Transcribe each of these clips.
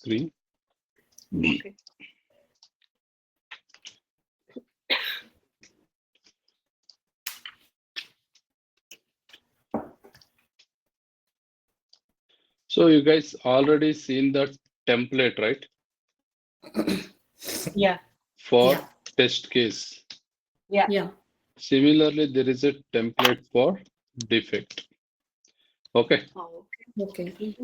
screen. Okay. So you guys already seen that template, right? Yeah. For Yeah. test case. Yeah. Yeah. Similarly, there is a template for defect. Okay. Oh, Okay.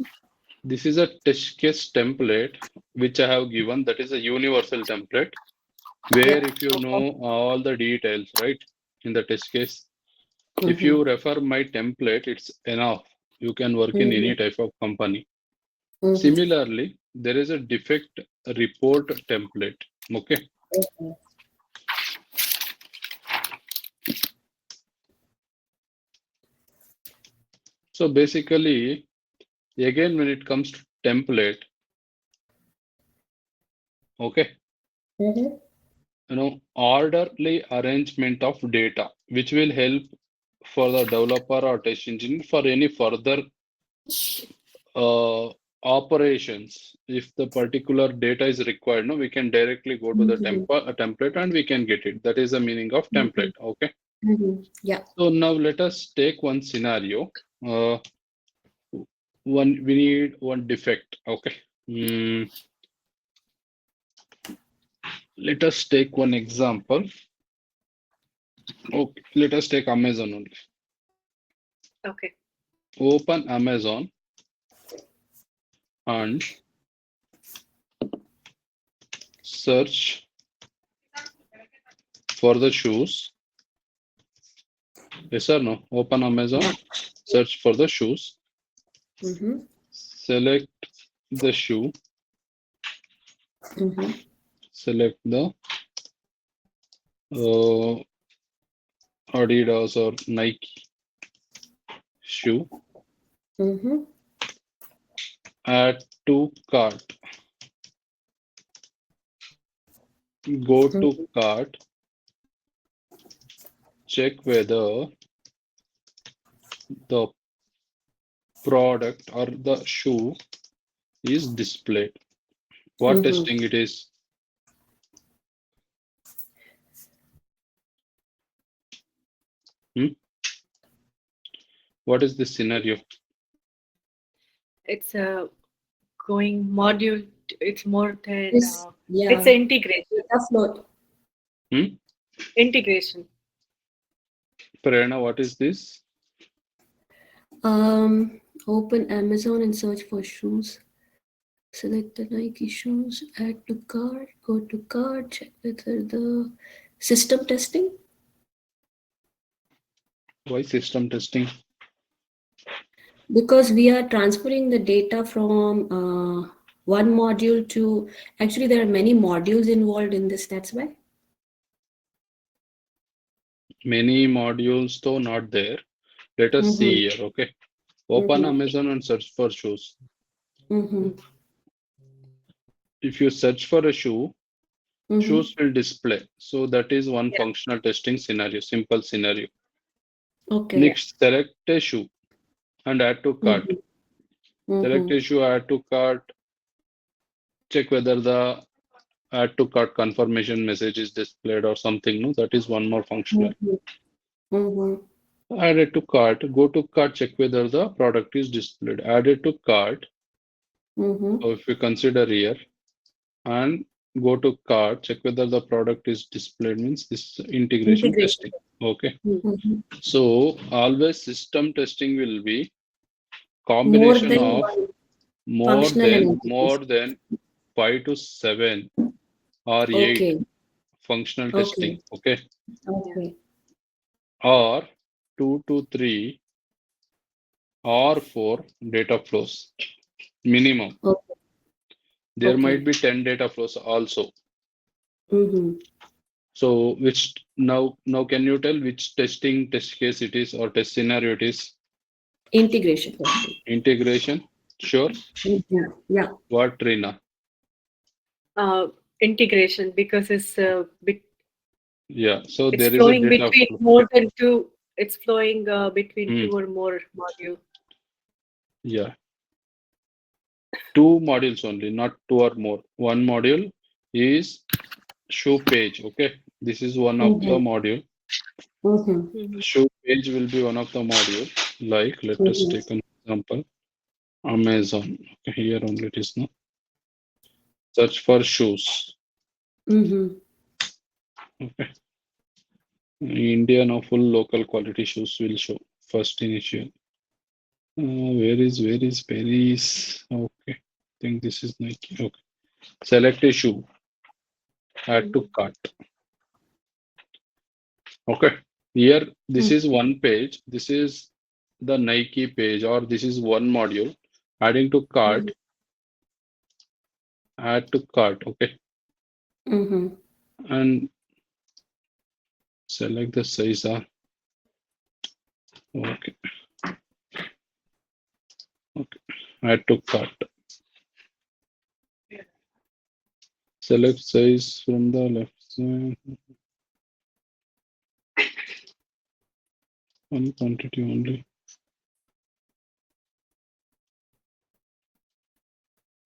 This is a test case template which I have given. That is a universal template where if you know all the details, right, in the test case, if you refer my template, it's enough. You can work in any type of company. Similarly, there is a defect report template. Okay. Okay. So basically, again, when it comes to template, okay, orderly arrangement of data, which will help for the developer or test engineer for any further operations. If the particular data is required, we can directly go to the template and we can get it. That is the meaning of template. Okay. Yeah. So now let us take one scenario. We need one defect. Okay. Let us take one example. Okay, let us take Amazon only. okay. Open Amazon and search for the shoes. Yes or no? Open Amazon, search for the shoes. Select the shoe. Select the Adidas or Nike shoe. Add to cart. Go to cart. Check whether the product or the shoe is displayed. What testing it is? What is the scenario? It's a going module. It's more than It's integration. data flow. Integration. Prerna, what is this? Open Amazon and search for shoes. Select the Nike shoes, add to cart, go to cart, check whether the system testing. Why system testing? Because we are transferring the data from one module to, actually there are many modules involved in this, that's why. Many modules though not there. Let us see here, okay? Open Amazon and search for shoes. If you search for a shoe, shoes will display. So that is one functional testing scenario, simple scenario. Okay. Next, select a shoe and add to cart. Select a shoe, add to cart. Check whether the add to cart confirmation message is displayed or something. No, that is one more functional. Add it to cart. Go to cart. Check whether the product is displayed. Add it to cart. So if we consider here and go to cart, check whether the product is displayed, means this integration testing. Okay. So always system testing will be combination of more than 5 to 7 or 8 functional testing. Okay. Or 2 to 3 or 4 data flows minimum. There might be 10 data flows also. So which now can you tell which test case it is or test scenario it is? Integration. Integration. Sure. Yeah. What, Rina? Integration, because it's yeah. So it's there is flowing a data between flow. more than two. It's flowing between two or more module. Yeah. two modules only, not two or more. One module is shoe page. Okay, this is one of the module. Shoe page will be one of the module. Like, let us take an example. Amazon. Okay, here only it is. No, search for shoes. Okay. India now full local quality shoes will show first initial. Where is Paris? Okay, I think this is Nike. Okay, select a shoe, add to cart. Okay, here this is one page. This is the Nike page, or this is one module. Adding to cart, add to cart. Okay, and select the size. Okay, okay, add to cart. Select size from the left side. One quantity only.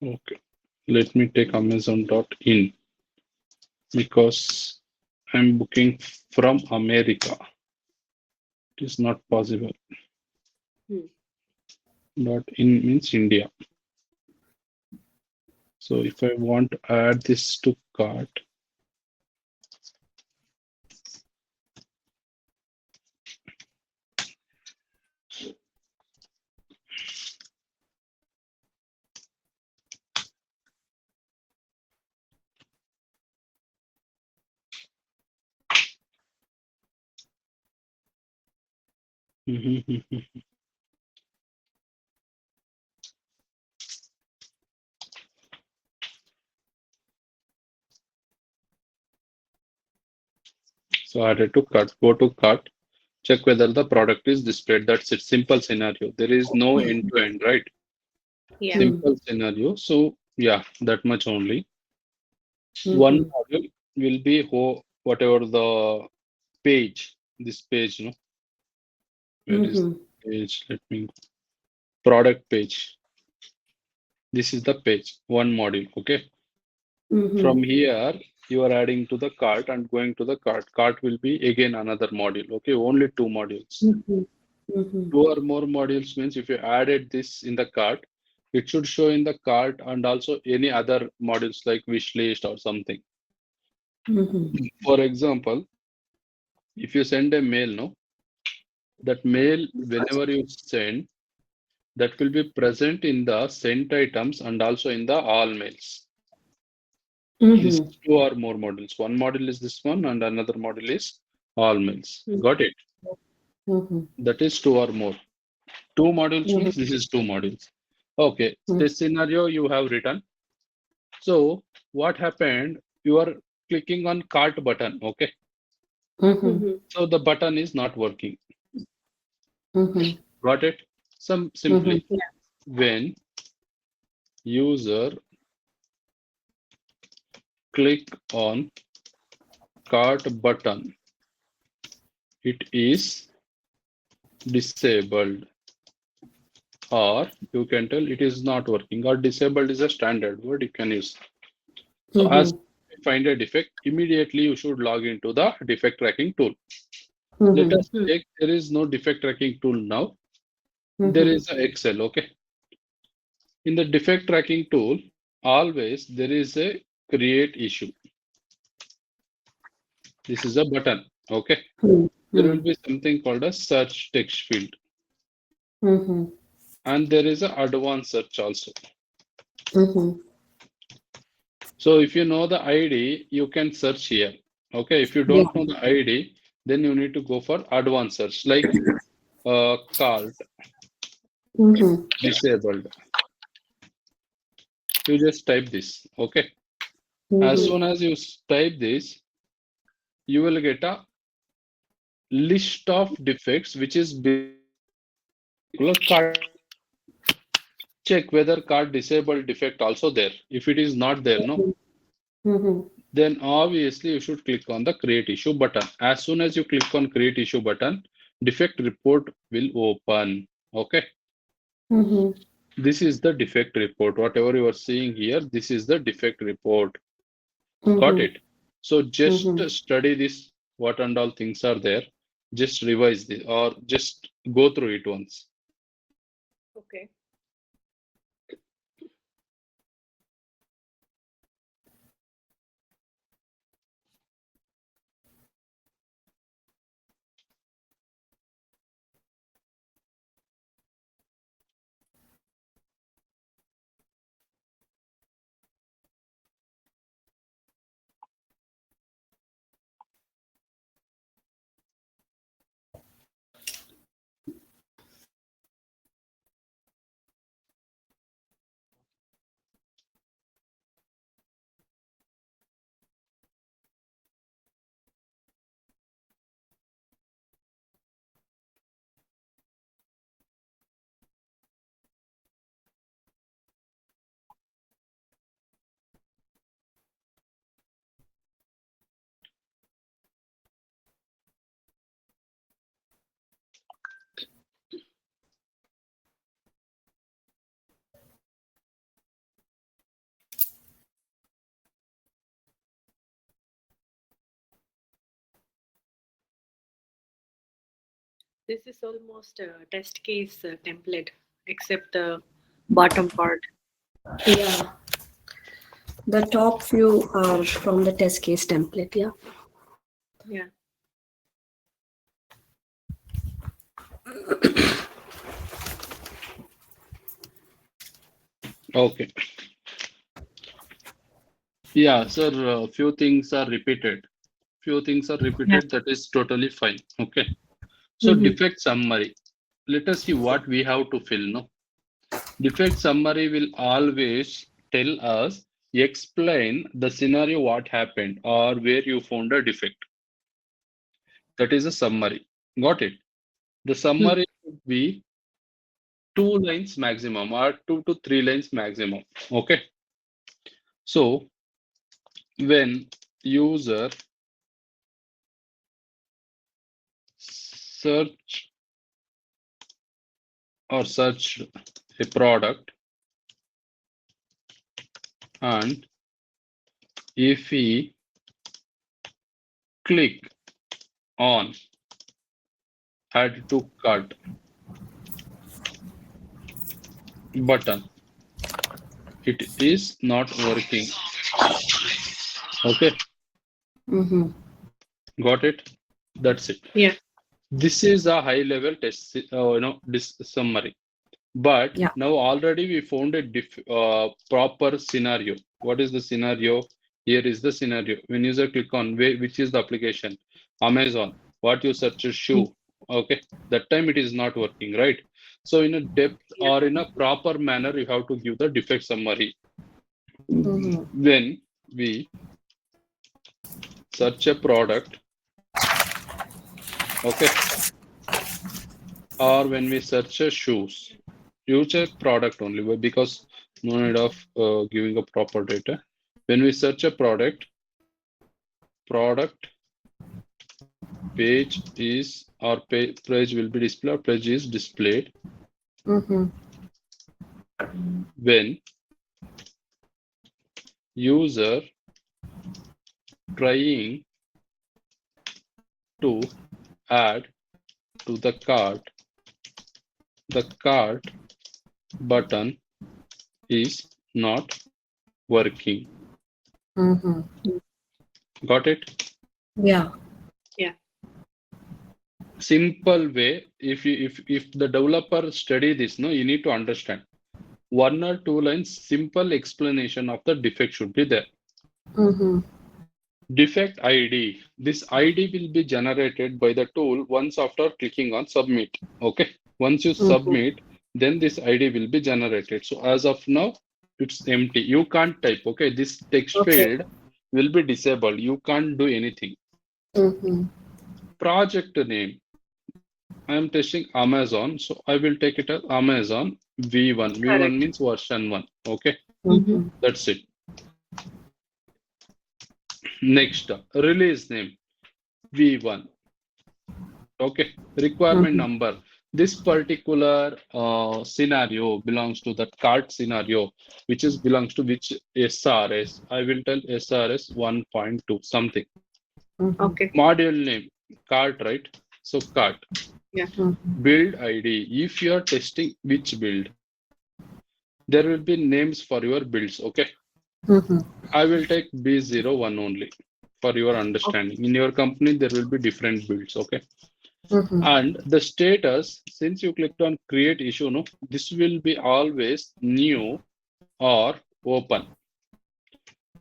Okay, let me take Amazon.in because I'm booking from America. It is not possible. .in means India. So if I want to add this to cart, so added to cart, go to cart, check whether the product is displayed. That's it. Simple scenario. There is no end to end, right? Yeah. Simple scenario. So yeah, that much only. One module will be whatever the page, this page, no? Where is the page? Let me go. Product page. This is the page, one module. Okay. From here, you are adding to the cart and going to the cart. Cart will be again another module. Okay, only two modules. Two or more modules means if you added this in the cart, it should show in the cart and also any other modules like wish list or something. For example, if you send a mail, no, that mail whenever you send, that will be present in the sent items and also in the all mails. These two or more modules. One module is this one and another module is all mails. Got it? That is two or more. Two modules means this is two modules. Okay, this scenario you have written. So what happened? You are clicking on cart button. Okay. So the button is not working. Got it? Simply when user click on cart button, it is disabled, or you can tell it is not working, or disabled is a standard word you can use. So as you find a defect, immediately you should log into the defect tracking tool. Let us take, there is no defect tracking tool now. There is a Excel. Okay. In the defect tracking tool, always there is a create issue. This is a button. Okay. There will be something called a search text field. And there is a advanced search also. So if you know the ID, you can search here. Okay. If you don't know the ID, then you need to go for advanced search, like cart disabled. You just type this. Okay. As soon as you type this, you will get a list of defects which is below cart. Check whether cart disabled defect also there. If it is not there, no, then obviously you should click on the create issue button. As soon as you click on create issue button, defect report will open. Okay. This is the defect report. Whatever you are seeing here, this is the defect report. Got it? So just study this, what and all things are there. Just revise this or just go through it once. Okay. This is almost a test case template, except the bottom part. Yeah. The top few are from the test case template. Yeah. Yeah. Okay. Yeah, sir, few things are repeated. That is totally fine. Okay. So defect summary. Let us see what we have to fill. No, defect summary will always tell us, explain the scenario, what happened or where you found a defect. That is a summary. Got it? The summary would be 2 lines maximum or 2 to 3 lines maximum. Okay. So when user search or search a product, and if we click on add to cart button, it is not working. Okay. Got it? That's it. Yeah. This is a high level test, this summary. But now already we found a proper scenario. What is the scenario? Here is the scenario. When user click on which is the application, Amazon, what you search is shoe. Okay, that time it is not working, right? So in a depth or in a proper manner, you have to give the defect summary. When we search a product, okay, or when we search a shoes, use a product only, because no need of giving a proper data. When we search a product page is, or page will be displayed, or page is displayed when user trying to add to the cart button is not working. Got it? Yeah. Simple way. If the developer study this, no, you need to understand 1 or 2 lines simple explanation of the defect should be there. Defect ID. This ID will be generated by the tool once after clicking on submit. Okay. Once you submit, then this ID will be generated. So as of now, it's empty. You can't type. Okay. This text field will be disabled. You can't do anything. Project name. I am testing Amazon. So I will take it as Amazon V1. V1 means version 1. Okay. That's it. Next, release name V1. Okay. Requirement number. This particular scenario belongs to that cart scenario, which is belongs to which SRS. I will tell SRS 1.2 something. Okay. Module name, cart, right? So cart. Yeah. Build ID. If you are testing which build, there will be names for your builds. Okay. I will take B01 only for your understanding. In your company, there will be different builds. Okay. And the status, since you clicked on create issue, no, this will be always new or open.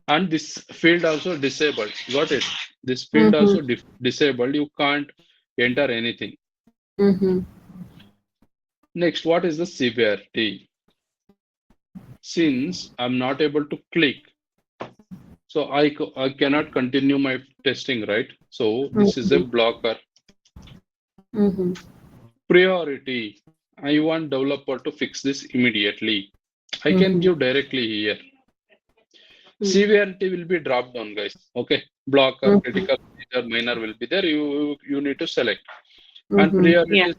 And this field also disabled. Got it? This field also disabled. You can't enter anything. Next, what is the severity? Since I'm not able to click, so I cannot continue my testing, right? So this is a blocker. Priority. I want developer to fix this immediately. I can give directly here. Severity will be dropped down, guys. Okay. Blocker, critical, major, minor will be there. You need to select. And priority is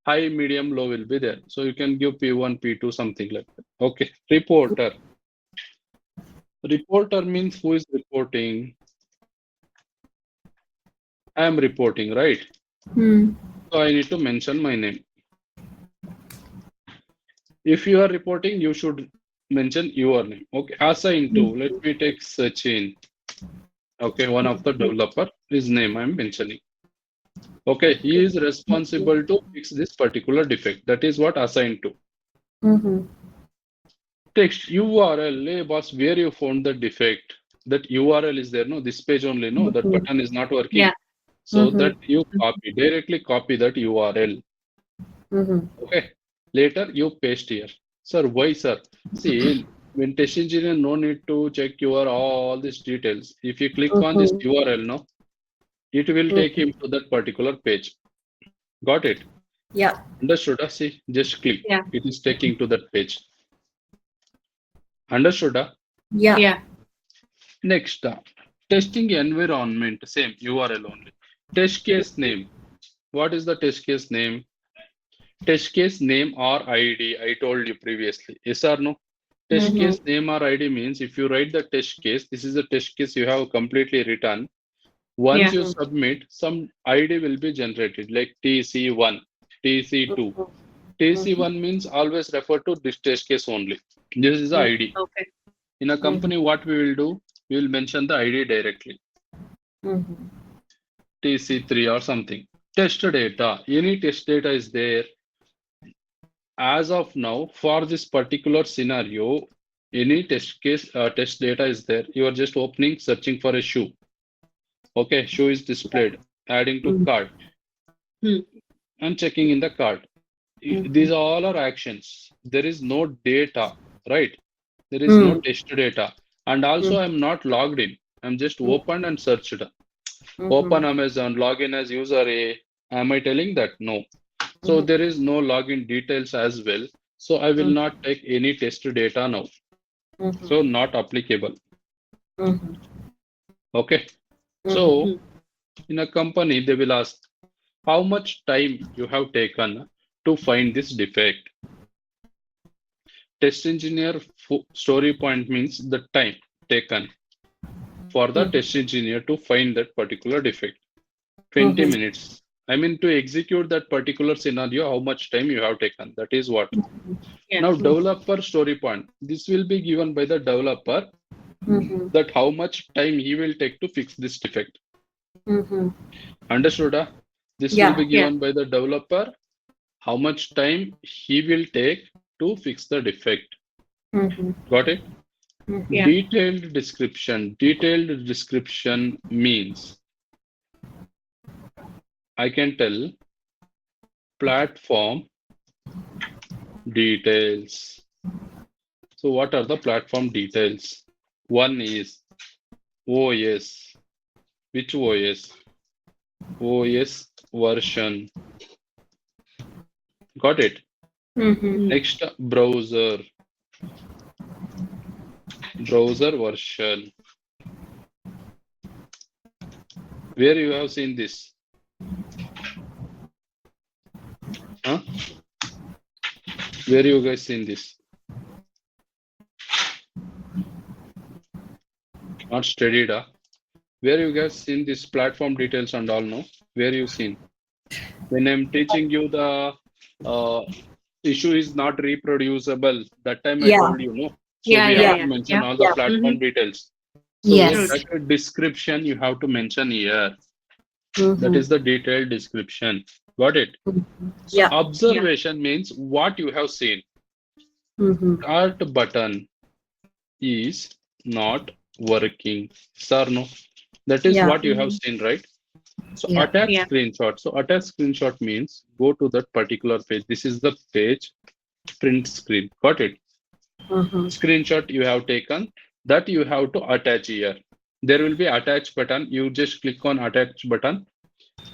high, medium, low will be there. So you can give P1, P2, something like that. Okay. Reporter. Reporter means who is reporting? I am reporting, right? So I need to mention my name. If you are reporting, you should mention your name. Okay. Assign to. Let me take Sachin. Okay. One of the developer, his name I am mentioning. Okay. He is responsible to fix this particular defect. That is what assigned to. Text URL. Hey, boss, where you found the defect? That URL is there. No, this page only. No, that button is not working. Yeah. So that you copy, directly copy that URL. Okay. Later you paste here. Sir, why, sir? See, when test engineer, no need to check your all these details. If you click on this URL, no, it will take him to that particular page. Got it? Yeah. Understood? See, just click. Yeah. It is taking to that page. Understood? Yeah. Yeah. Next, testing environment, same URL only. Test case name. What is the test case name? Test case name or ID, I told you previously. Yes or no? Test case name or ID means if you write the test case, this is the test case you have completely written. Once you submit, some ID will be generated like TC1, TC2. TC1 means always refer to this test case only. This is the ID. Okay. In a company, what we will do, we will mention the ID directly. TC3 or something. Test data. Any test data is there. As of now, for this particular scenario, any test case, test data is there. You are just opening, searching for a shoe. Okay, shoe is displayed, adding to cart, and checking in the cart. These all are actions. There is no data, right? There is no test data. And also I'm not logged in. I'm just opened and searched. Open Amazon, login as user A. Am I telling that? No. So there is no login details as well. So I will not take any test data now. So not applicable. Okay. So in a company, they will ask how much time you have taken to find this defect. Test engineer story point means the time taken for the test engineer to find that particular defect. 20 minutes. I mean, to execute that particular scenario, how much time you have taken. That is what. Yeah. Now, developer story point. This will be given by the developer that how much time he will take to fix this defect. Understood? This will be given by the developer how much time he will take to fix the defect. Got it? Yeah. Detailed description. Detailed description means I can tell platform details. So what are the platform details? One is OS. Which OS? OS version. Got it? Next, browser. Browser version. Where you have seen this? Huh? Where you guys seen this? Not studied. Where you guys seen this platform details and all? No. Where you seen? When I'm teaching you the issue is not reproducible. That time I told you, no. So Yeah, we yeah, have to yeah, mention yeah. all the Yeah. platform details. So Yes. that description you have to mention here. Mhm. That is the detailed description. Got it? So Yeah. observation means what you have seen. Mhm. Cart button is not working. Sir, no. That is Yeah. what you have seen, right? So Yeah. attach Yeah. screenshot. So attach screenshot means go to that particular page. This is the page print screen. Got it? Mhm. Screenshot you have taken that you have to attach here. There will be attach button. You just click on attach button.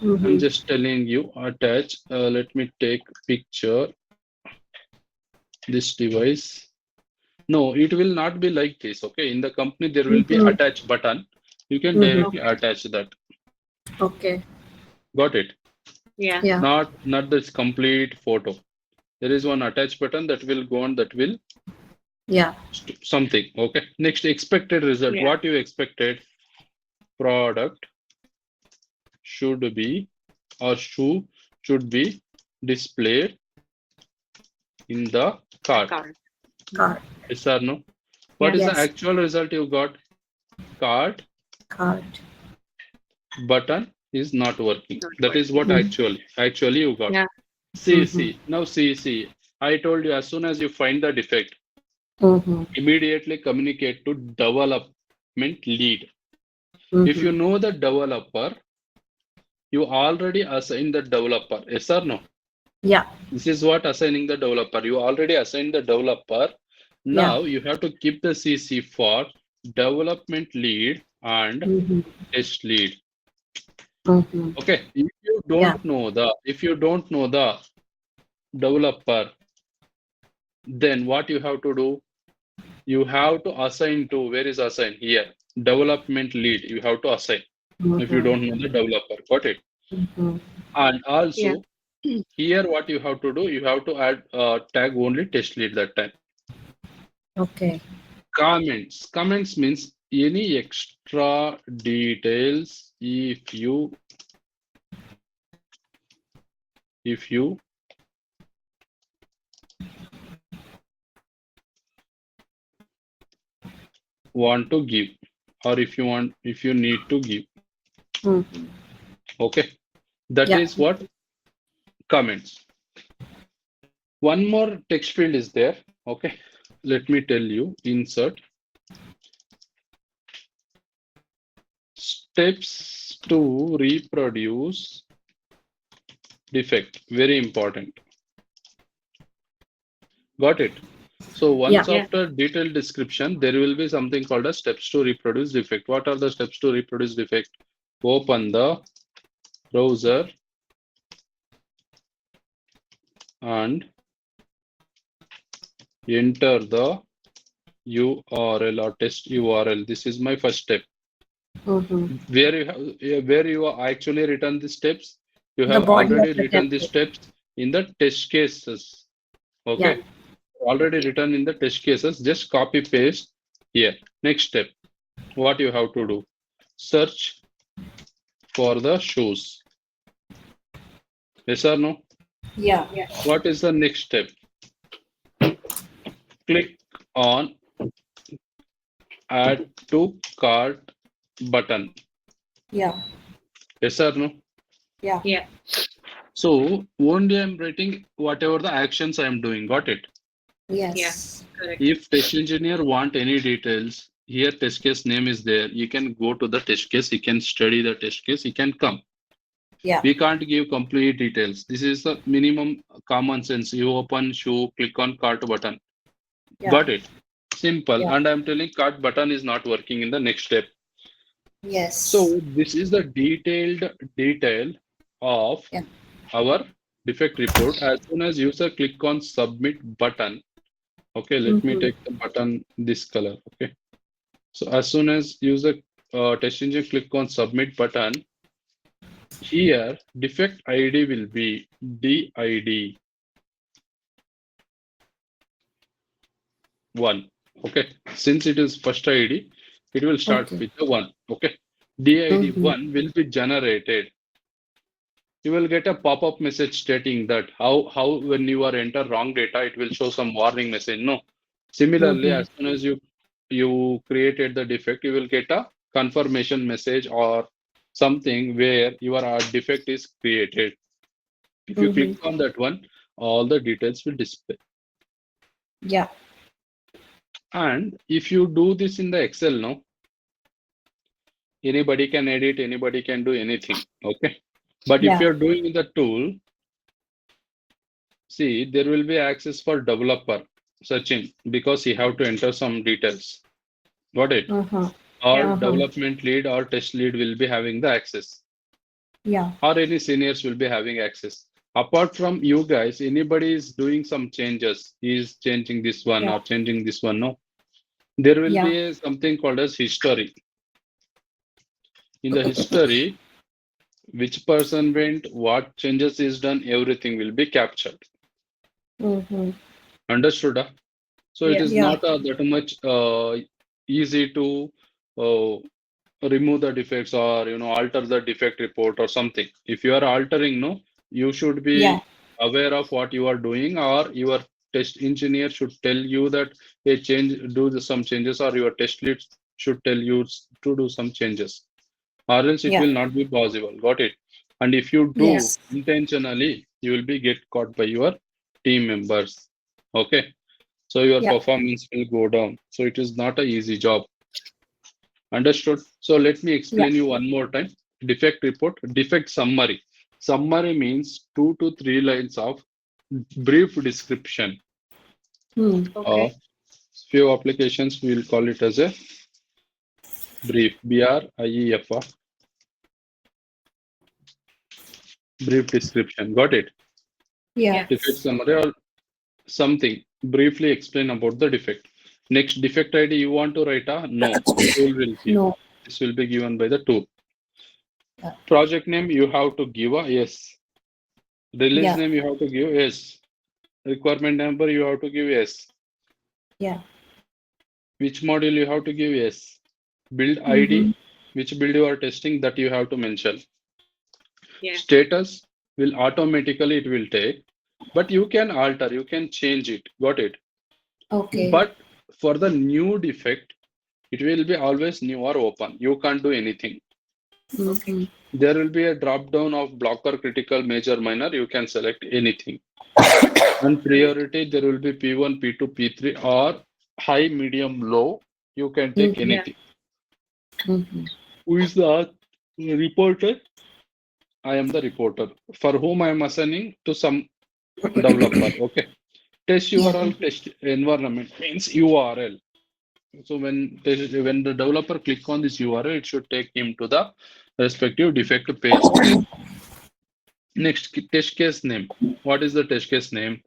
I'm Mhm. just telling you attach. Let me take picture. This device. No, it will not be like this. Okay, in the company there will be attach button. You can directly attach that. Okay. Got it? Yeah. Yeah. Not this complete photo. There is one attach button that will go on, that will Yeah. something. Okay. Next, expected result. Yeah. What you expected? Product should be or should be displayed in the cart. Card. Yes or no? What is Yes. the actual result you got? Cart Card. button is not working. Not That is what working. actually you got. Yeah. See. Now see. I told you, as soon as you find the defect, Mhm. immediately communicate to development lead. If you know the developer, you already assign the developer. Yes or no? Yeah. This is what assigning the developer. You already assigned the developer. Now you have to keep the CC for development lead and test lead. Okay. If you don't know the developer, then what you have to do? You have to assign to, where is assign? Here, development lead. You have to assign if you don't know the developer. Got it? And also here what you have to do, you have to add tag only test lead that time. Okay. Comments means any extra details if you want to give, or if you need to give. Okay, that is what comments. One more text field is there. Okay, let me tell you. Insert steps to reproduce defect. Very important. Got it? So once after detailed description, there will be something called as steps to reproduce defect. What are the steps to reproduce defect? Open the browser and enter the URL or test URL. This is my first step. Where you are actually written the steps, you have already written the steps in the test cases. Okay, already written in the test cases. Just copy paste here. Next step, what you have to do? Search for the shoes. Yes or no? Yeah. What is the next step? Click on add to cart button. Yeah. Yes or no? Yeah. So only I'm writing whatever the actions I am doing. Got it? Yes. Correct. If test engineer want any details, here test case name is there. You can go to the test case. You can study the test case. You can come. Yeah. We can't give complete details. This is the minimum common sense. You open shoe, click on cart button. Got it? Simple. And I'm telling cart button is not working in the next step. Yes. So this is the detail of our defect report. As soon as user click on submit button, okay, let me take the button this color. Okay, so as soon as user test engineer click on submit button, here defect ID will be DID. 1. Okay. Since it is first ID, it will start Okay. with the 1. Okay. DID 1 will be generated. You will get a pop-up message stating that how when you are enter wrong data, it will show some warning message. No. Similarly, as soon as you created the defect, you will get a confirmation message or something where your defect is created. If you click on that one, all the details will display. Yeah. And if you do this in the Excel, no, anybody can edit, anybody can do anything. Okay. But if Yeah. you're doing in the tool, see, there will be access for developer searching because you have to enter some details. Got it? Or development lead or test lead will be having the access. Yeah. Or any seniors will be having access. Apart from you guys, anybody is doing some changes, is changing this one or changing this one, no? There will be something called as history. In the history, which person went, what changes is done, everything will be captured. Understood? So it is not that much easy to remove the defects or alter the defect report or something. If you are altering, no, you should be aware of what you are doing, or your test engineer should tell you that hey, some changes, or your test lead should tell you to do some changes, or else it will not be possible. Got it? And if you do intentionally, you will be get caught by your team members. Okay, so your performance will go down. So it is not an easy job. Understood? So let me explain you one more time. Defect report, defect summary. Summary means 2 to 3 lines of brief description. Okay. Few applications we will call it as a brief, BRIEF, brief description. Got it? Yeah. Defect summary or something. Briefly explain about the defect. Next, defect ID you want to write a? No. Tool will give. No. This will be given by the tool. Yeah. Project name you have to give a yes. Release name you have to give yes. Requirement number you have to give yes. Yeah. Which module you have to give yes. Build ID, which build you are testing, that you have to mention. Yeah. Status will automatically it will take, but you can alter, you can change it. Got it? Okay. But for the new defect, it will be always new or open. You can't do anything. Okay. There will be a drop down of blocker, critical, major, minor. You can select anything. And priority, there will be P1, P2, P3, or high, medium, low. You can take anything. Who is the reporter? I am the reporter. For whom I am assigning to some developer. Okay. Test URL, test environment means URL. So when the developer click on this URL, it should take him to the respective defect page. Next, test case name. What is the test case name?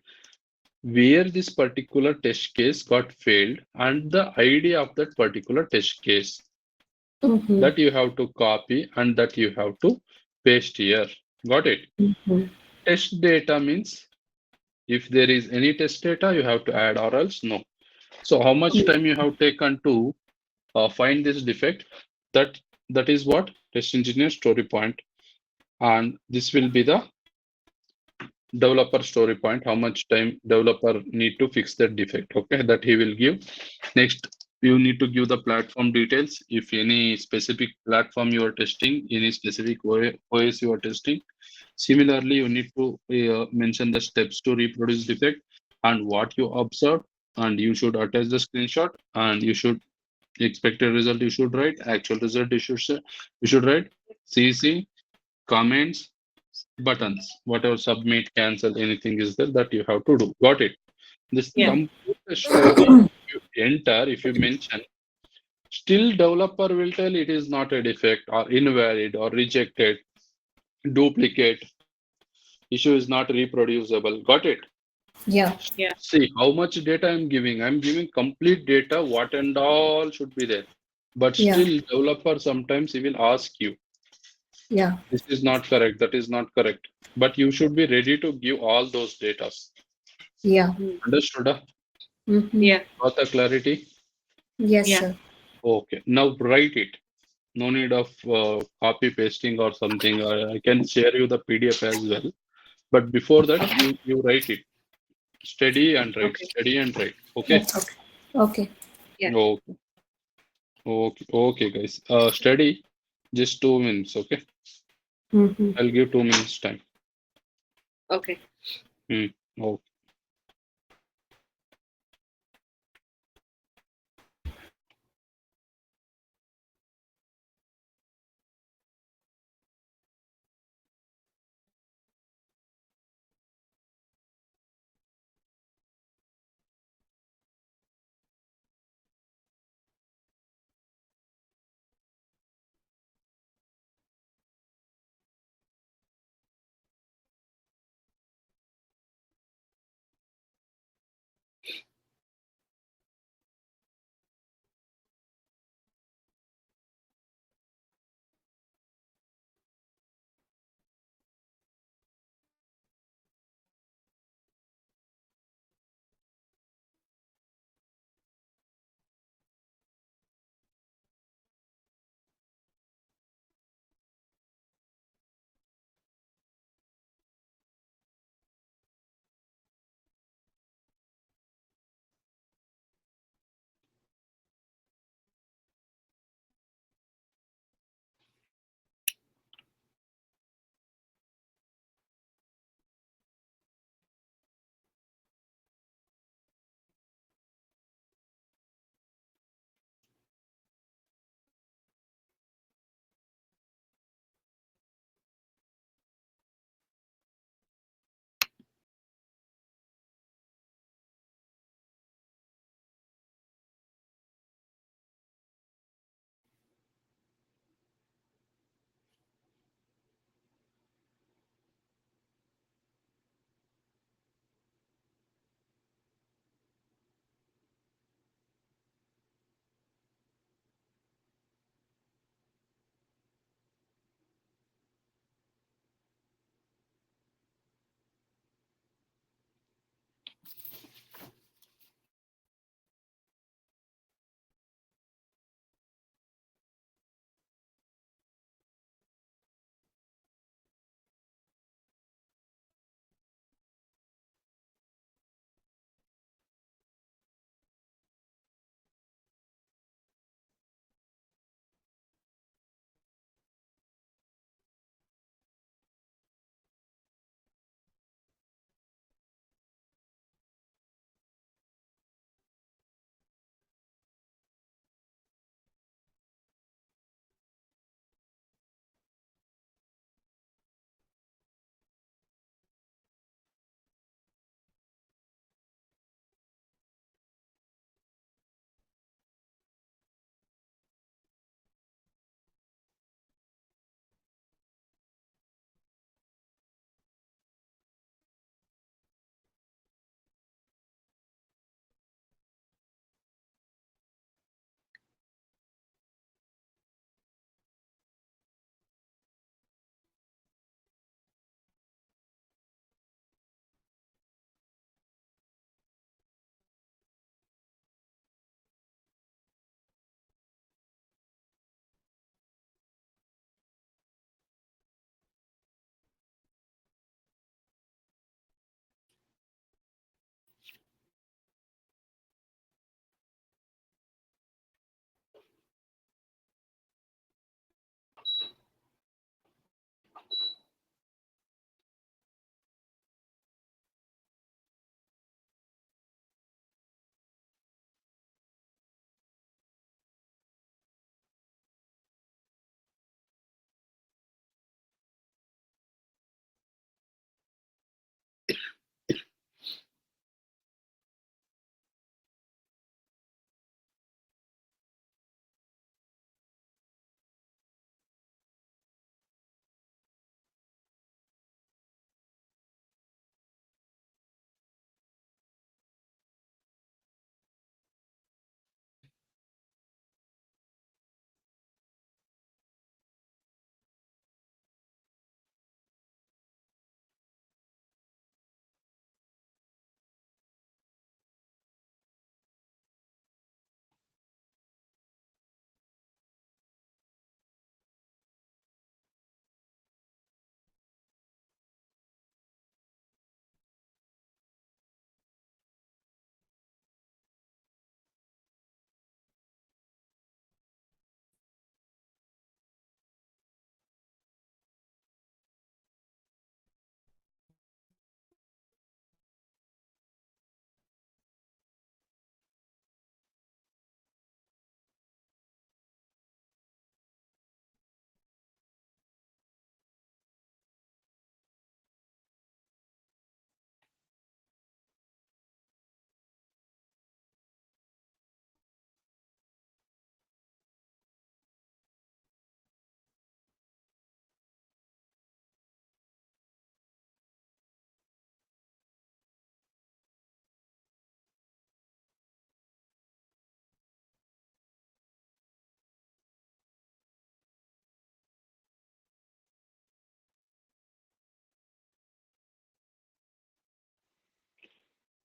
Where this particular test case got failed and the ID of that particular test case. That you have to copy and that you have to paste here. Got it? Test data means if there is any test data, you have to add, or else no. So how much time you have taken to find this defect? That is what test engineer story point, and this will be the developer story point. How much time developer need to fix that defect? Okay, that he will give. Next, you need to give the platform details. If any specific platform you are testing, any specific OS you are testing. Similarly, you need to mention the steps to reproduce defect and what you observed, and you should attach the screenshot, and you should expected result you should write, actual result you should write, CC, comments, buttons, whatever, submit, cancel, anything is there that you have to do. Got it? This complete story you enter, if you mention, still developer will tell it is not a defect or invalid or rejected, duplicate, issue is not reproducible. Got it? Yeah. See how much data I'm giving. I'm giving complete data, what and all should be there. But still developer sometimes he will ask you, this is not correct, that is not correct. But you should be ready to give all those data. Yeah. Understood? Yeah. Got the clarity? Yes, Yeah. sir. Okay. Now write it. No need of copy pasting or something. I can share you the PDF as well. But before that, Okay. you write it. Steady and write. Okay. Steady and write. Okay. Okay. Okay. Yeah. Okay. Okay. Okay, guys. Steady. Just 2 minutes. Okay. Mm-hmm. I'll give 2 minutes time. Okay. Okay.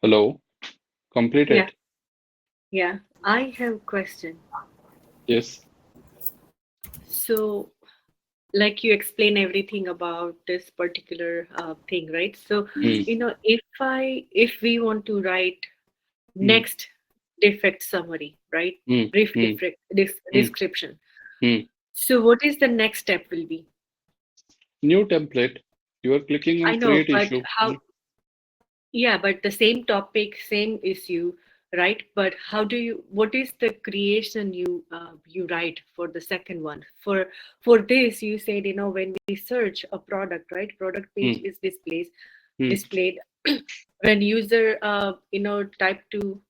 Hello, complete Yeah. it. Yeah, I have a question. Yes. So, like you explain everything about this particular thing, right? So, Mm, if we want to write mm, next defect summary, right? mm, Brief mm, mm, description. mm. So, what is the next step will be? New template. You are clicking I on know, create but issue. how? Yeah, but the same topic, same issue, right? But how do you? What is the creation you write for the second one? For this, you said when we search a product, right? Product page Mm, is mm. displayed when user type to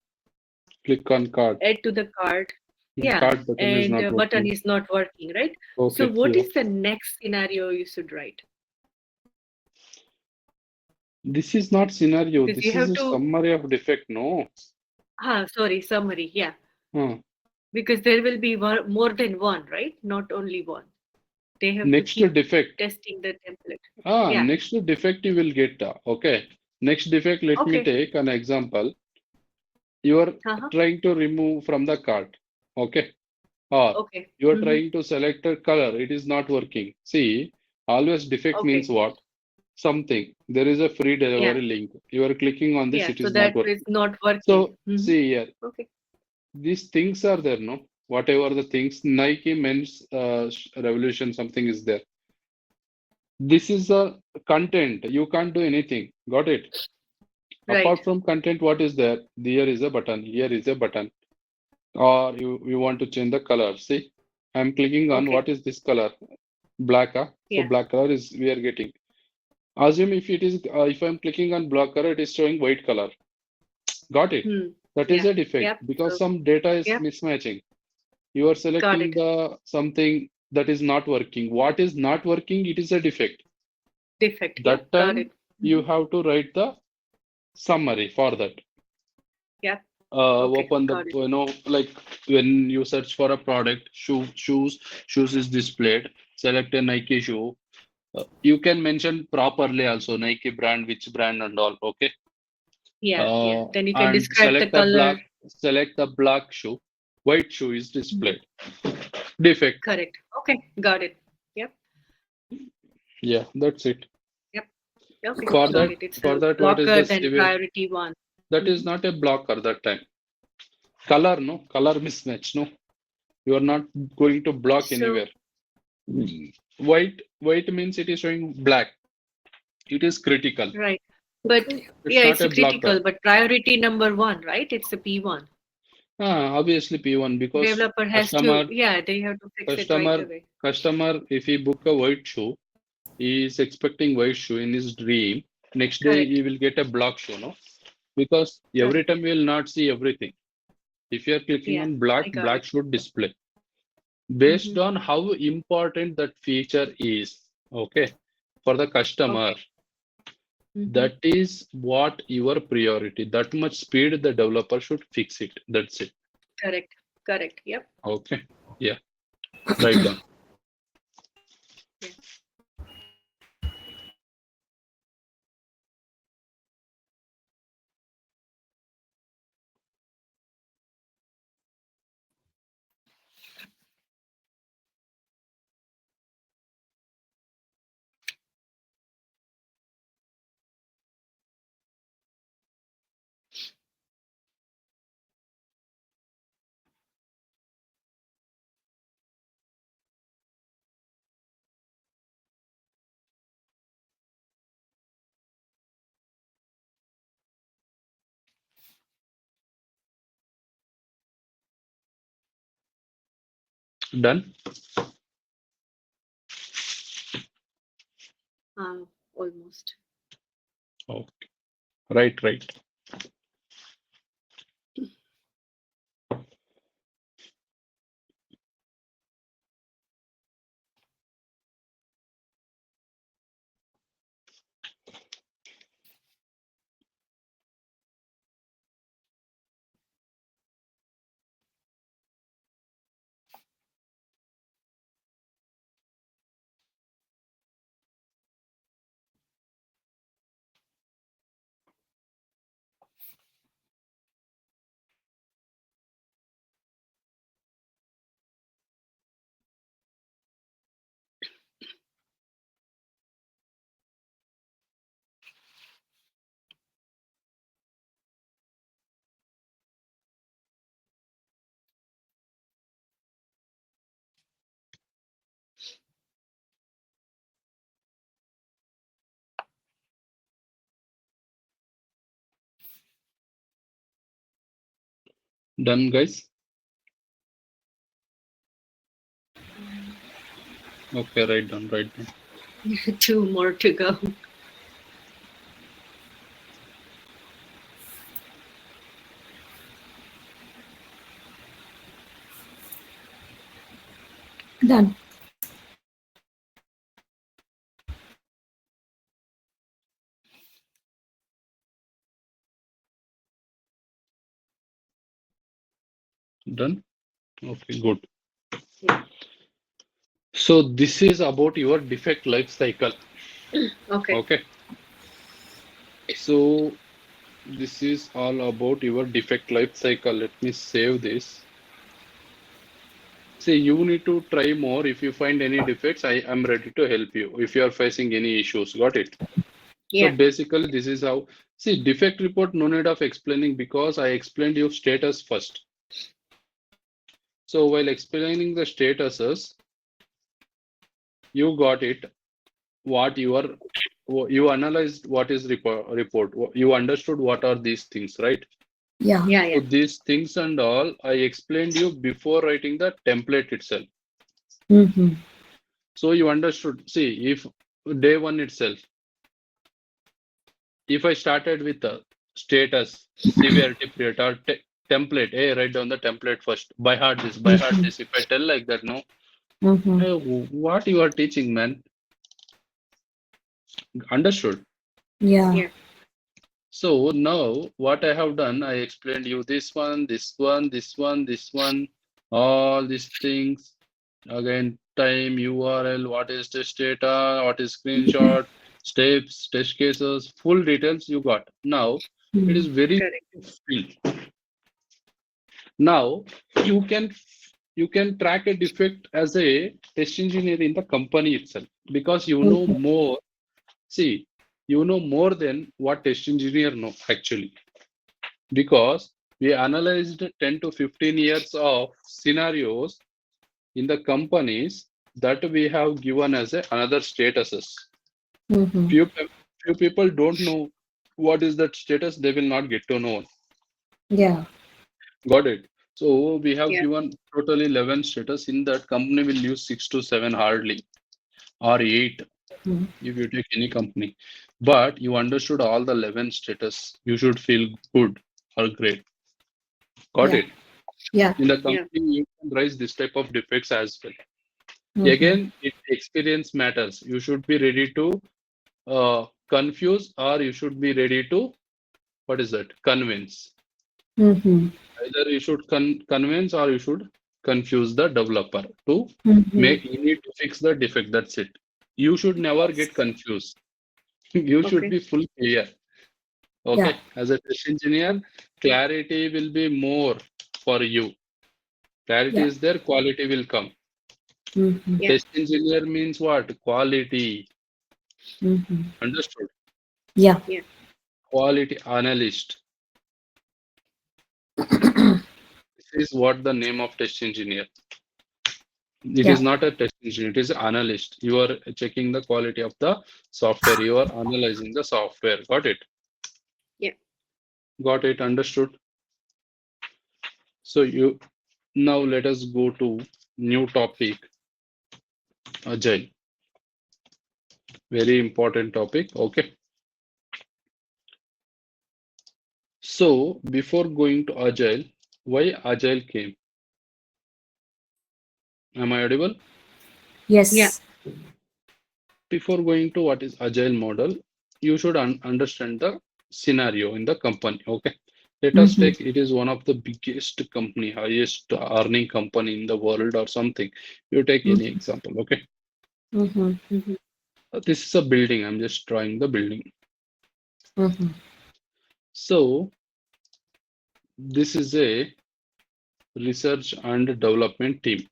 Click on card. add to the cart. Yeah, Card button is and not button working. is not working, right? So Okay. what Yeah. is the next scenario you should write? This is not scenario. Because you This is have a to. summary of defect. No. Sorry, summary. Yeah, Huh. because there will be more than one, right? Not only one. They have to Next to keep defect. testing the template. Yeah. Next to defect you will get. Okay. Next defect. Let me Okay. take an example. You are Uh-huh. trying to remove from the cart. Okay. Or Okay. you are Mm-hmm. trying to select a color. It is not working. See, always defect means Okay. what? Something. There is a free Yeah. delivery link. You are clicking on this. Yeah. It So is not that is working. not working. So Mm-hmm. see here. Okay. These things are there, no? Whatever the things, Nike, Men's, Revolution, something is there. This is a content. You can't do anything. Got it? Right. Apart from content, what is there? Here is a button. Here is a button. Or you want to change the color. See, I'm clicking on Okay. what is this color? Black. So Yeah. black color is we are getting. Assume if it is if I'm clicking on black color, it is showing white color. Got it? Hmm. That is Yeah. a defect Yep. because So some data is yep. mismatching. You are Got selecting it. the something that is not working. What is not working? It is a defect. Defect. Yep. That Got time it. you Mm-hmm. have to write the summary for that. Yep. Okay. Open the Got it. like when you search for a product, shoes is displayed. Select a Nike shoe. You can mention properly also Nike brand, which brand and all. Okay. Yeah. Yeah. Then you can And describe the color. select the black shoe. White shoe is Mhm. displayed. Defect. Correct. Okay. Got it. Yep. Yeah, that's it. Yep. Okay. For Got that, it. It's for a that, what is blocker, the then severe? priority one. That is Mm-hmm. not a blocker that time. Color, no, color mismatch, no. You are not going to block So anywhere. White means it is showing black. It is critical. right. But It's yeah, not it's a a blocker. critical, but priority number one, right? It's a P1. Obviously P1 because Developer has to, customer, yeah, they have to fix it right customer, away. customer, if he book a white shoe, he is expecting white shoe in his dream. Next day Correct. he will get a black shoe, no? Because every Correct. time we will not see everything. If you are clicking Yeah, on black, I got black it. should display. Based Mm-hmm. on how important that feature is, okay, for the customer, Okay. Mm-hmm. that is what your priority. That much speed the developer should fix it. That's it. Correct. Correct. Yep. Okay. Yeah. Write down. Yeah. Done. Almost. Okay. Right. Done, guys? Okay, write down. 2 more to go. Done. Done? Okay, good. Yeah. So this is about your defect life cycle. Okay. Okay. So this is all about your defect life cycle. Let me save this. See, you need to try more. If you find any defects, I am ready to help you. If you are facing any issues, got it? So Yeah. basically, this is how. See, defect report, no need of explaining because I explained your status first. So while explaining the statuses, you got it. What you analyzed what is report. You understood what are these things, right? Yeah. Yeah. So Yeah. these things and all, I explained you before writing the template itself. Mm-hmm. So you understood. See, if day one itself, if I started with the status, severity period, or template, hey, write down the template first. By heart this, by heart this. If I tell like that, no, Mm-hmm. hey, what you are teaching, man? Understood. Yeah. Yeah. So now what I have done, I explained you this one, this one, this one, this one, all these things. Again, time, URL, what is test data, what is screenshot, steps, test cases, full details you got. Now it is very Correct. easy to fill. Now you can track a defect as a test engineer in the company itself because you know more. See, you know more than what test engineer know actually because we analyzed 10 to 15 years of scenarios in the companies that we have given as another statuses. Mm-hmm. Few people don't know what is that status, they will not get to know. Yeah. Got it. So we have Yeah. given totally 11 status. In that company will use 6 to 7 hardly or 8 Mhm. if you take any company. But you understood all the 11 status. You should feel good or great. Got Yeah. it. Yeah. In the Yeah. company, you can raise this type of defects as well. Mm-hmm. Again, experience matters. You should be ready to confuse or you should be ready to, what is that? Convince. Mm-hmm. Either you should convince or you should confuse the developer to Mm-hmm. make, you need to fix the defect. That's it. You should never get confused. You should Okay. be full clear. Yeah. Okay. As a test engineer, clarity will be more for you. Clarity Yeah. is there, quality will come. Mm-hmm. Yeah. Test engineer means what? Quality. Mm-hmm. Understood? Yeah. Yeah. Quality analyst. This is what the name of test engineer. It Yeah. is not a test engineer, it is analyst. You are checking the quality of the software. You are analyzing the software. Got it? Yeah. Got it, understood. So you now let us go to new topic, agile. Very important topic. Okay. So before going to agile, why agile came? Am I audible? Yes. Yeah. Before going to what is agile model, you should understand the scenario in the company. Okay. Let us Mm-hmm. take, it is one of the biggest company, highest earning company in the world or something. You take any example. Okay. Mm-hmm. Mhm. This is a building. I'm just drawing the building. Mm-hmm. So this is a research and development team.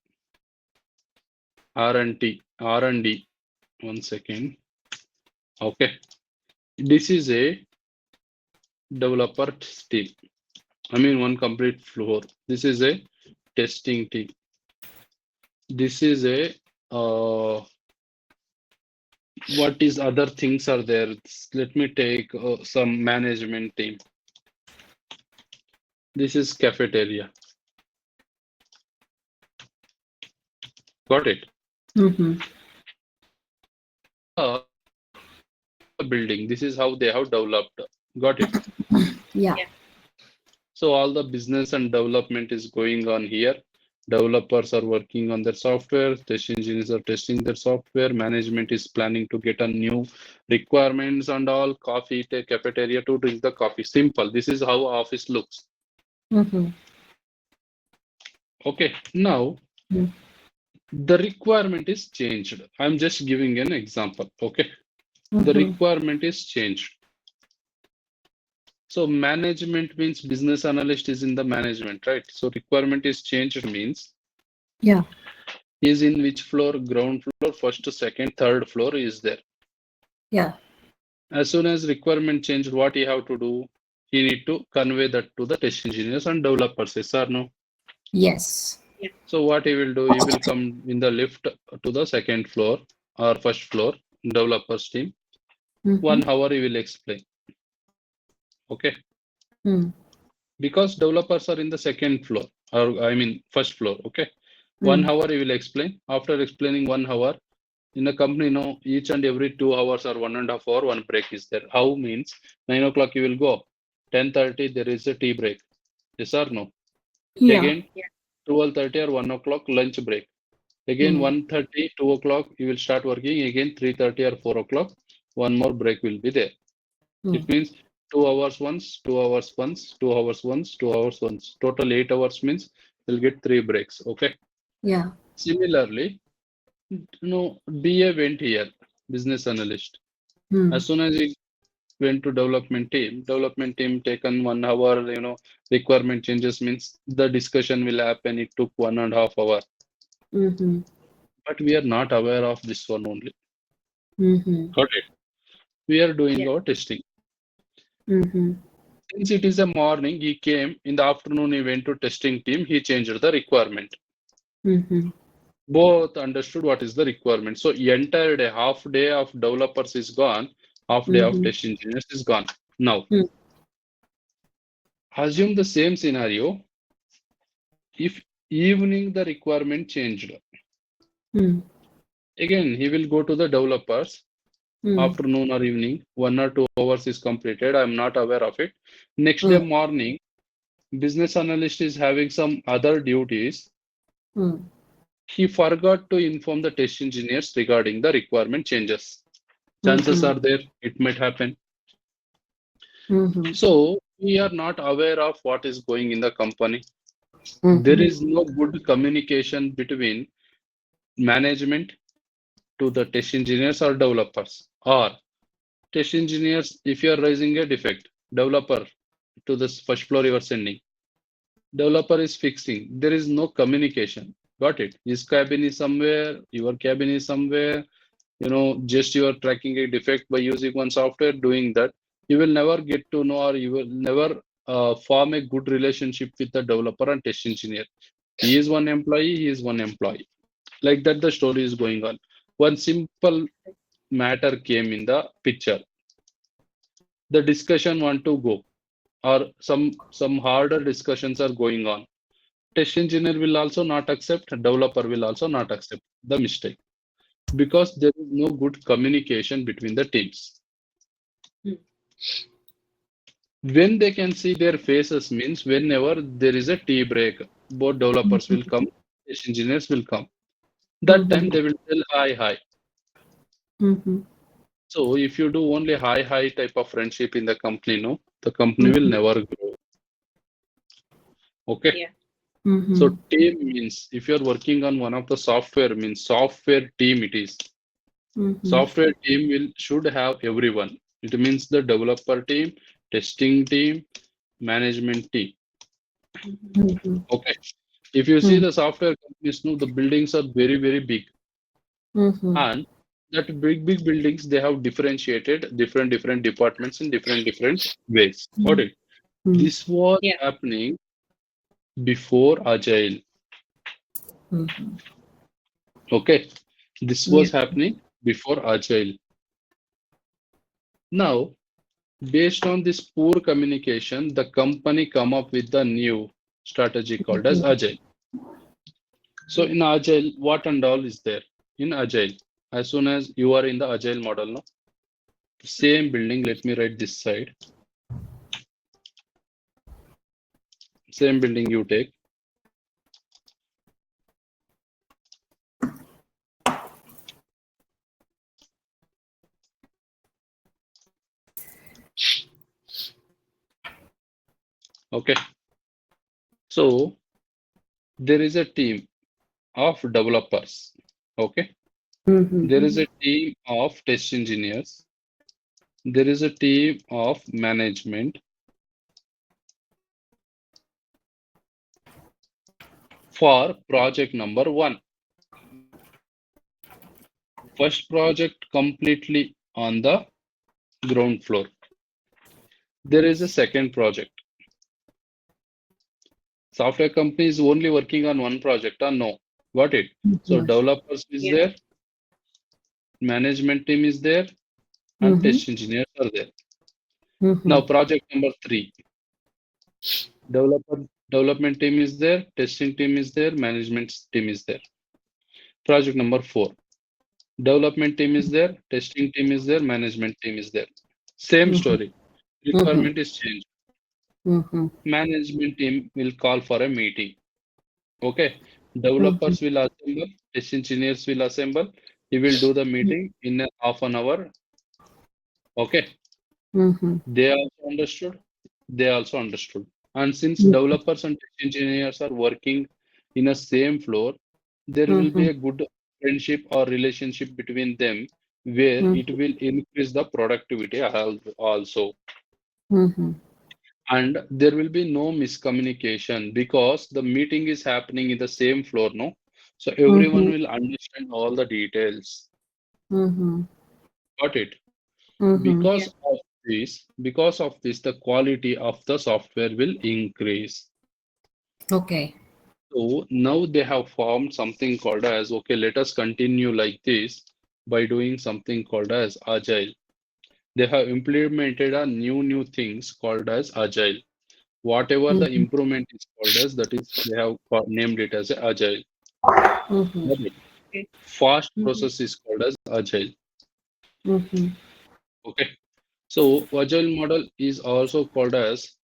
R&D. One second. Okay. This is a developer team. I mean, one complete floor. This is a testing team. This is a what is other things are there? Let me take some management team. This is cafeteria. Got it? Mm-hmm. Building. This is how they have developed. Got it? Yeah. So all the business and development is going on here. Developers are working on their software. Test engineers are testing their software. Management is planning to get a new requirements and all. Coffee, take cafeteria to drink the coffee. Simple. This is how office looks. Mm-hmm. Okay. Now the requirement is changed. I'm just giving an example. Okay. The requirement is changed. So management means business analyst is in the management, right? So requirement is changed means is in which floor? Ground floor, first, second, third floor is there. Yeah. As soon as requirement changed, what you have to do? You need to convey that to the test engineers and developers, yes or no? Yes. So what he will do? He will come in the lift to the second floor or first floor, developers team. 1 hour he will explain. Okay. Because developers are in the second floor, or I mean first floor. Okay. 1 hour he will explain. After explaining 1 hour, in a company, no, each and every 2 hours or 1.5 hour, one break is there. How means 9 o'clock you will go. 10:30 there is a tea break. Yes or no? Yeah. Again, 12:30 or 1 o'clock lunch break. Again 1:30, 2 o'clock you will start working. Again 3:30 or 4 o'clock, one more break will be there. It means 2 hours once, 2 hours once, 2 hours once, 2 hours once. Total 8 hours means you'll get 3 breaks. Okay. Yeah. Similarly, BA went here, business analyst. As soon as he went to development team taken 1 hour, requirement changes means the discussion will happen. It took 1.5 hours. But we are not aware of this one only. Got it? We are doing our testing. Since it is a morning, he came. In the afternoon, he went to testing team. He changed the requirement. Both understood what is the requirement. So entire day, half day of developers is gone. Half day of test engineers is gone. Now, assume the same scenario. If evening the requirement changed, again he will go to the developers. Afternoon or evening, 1 or 2 hours is completed. I'm not aware of it. Next day morning, business analyst is having some other duties. He forgot to inform the test engineers regarding the requirement changes. Chances are there, it might happen. So we are not aware of what is going in the company. There is no good communication between management to the test engineers or developers, or test engineers, if you are raising a defect, developer to the first floor you are sending, developer is fixing. There is no communication. Got it? His cabin is somewhere, your cabin is somewhere. Just you are tracking a defect by using one software, doing that. You will never get to know, or you will never form a good relationship with the developer and test engineer. He is one employee, he is one employee. Like that, the story is going on. One simple matter came in the picture. The discussion want to go, or some harder discussions are going on. Test engineer will also not accept, developer will also not accept the mistake, because there is no good communication between the teams. When they can see their faces means whenever there is a tea break, both developers will come, test engineers will come. That time they will tell hi. So if you do only hi type of friendship in the company, the company will never grow. Okay. Yeah. So team means, if you're working on one of the software, means software team it is. Software team should have everyone. It means the developer team, testing team, management team. Okay. If you see the software companies, the buildings are very, very big. And that big buildings, they have differentiated different departments in different ways. Got it? This was happening before Agile. Okay. This was happening before Agile. Now, Based on this poor communication, the company come up with the new strategy called as Agile. So in Agile, what and all is there? In Agile, as soon as you are in the Agile model, no? Same building, let me write this side. Same building you take. Okay. So there is a team of developers. Okay. There is a team of test engineers. There is a team of management. For project number 1. First project completely on the ground floor. There is a second project. Software company is only working on one project or no? Got it? So developers is there, management team is there, and test engineers are there. Now project number 3. Development team is there, testing team is there, management team is there. Project number 4. Development team is there, testing team is there, management team is there. Same story. Requirement is changed. Management team will call for a meeting. Okay. Developers will assemble, test engineers will assemble. He will do the meeting in a half an hour. Okay. They also understood. They also understood. And since developers and test engineers are working in a same floor, there will be a good friendship or relationship between them where it will increase the productivity also. And there will be no miscommunication because the meeting is happening in the same floor, no? So everyone will understand all the details. Got it? Because of this, the quality of the software will increase. Okay. So now they have formed something called as, okay, let us continue like this by doing something called as Agile. They have implemented a new things called as Agile. Whatever the improvement is called as, that is, they have named it as Agile. Fast process is called as Agile. Okay. So Agile model is also called as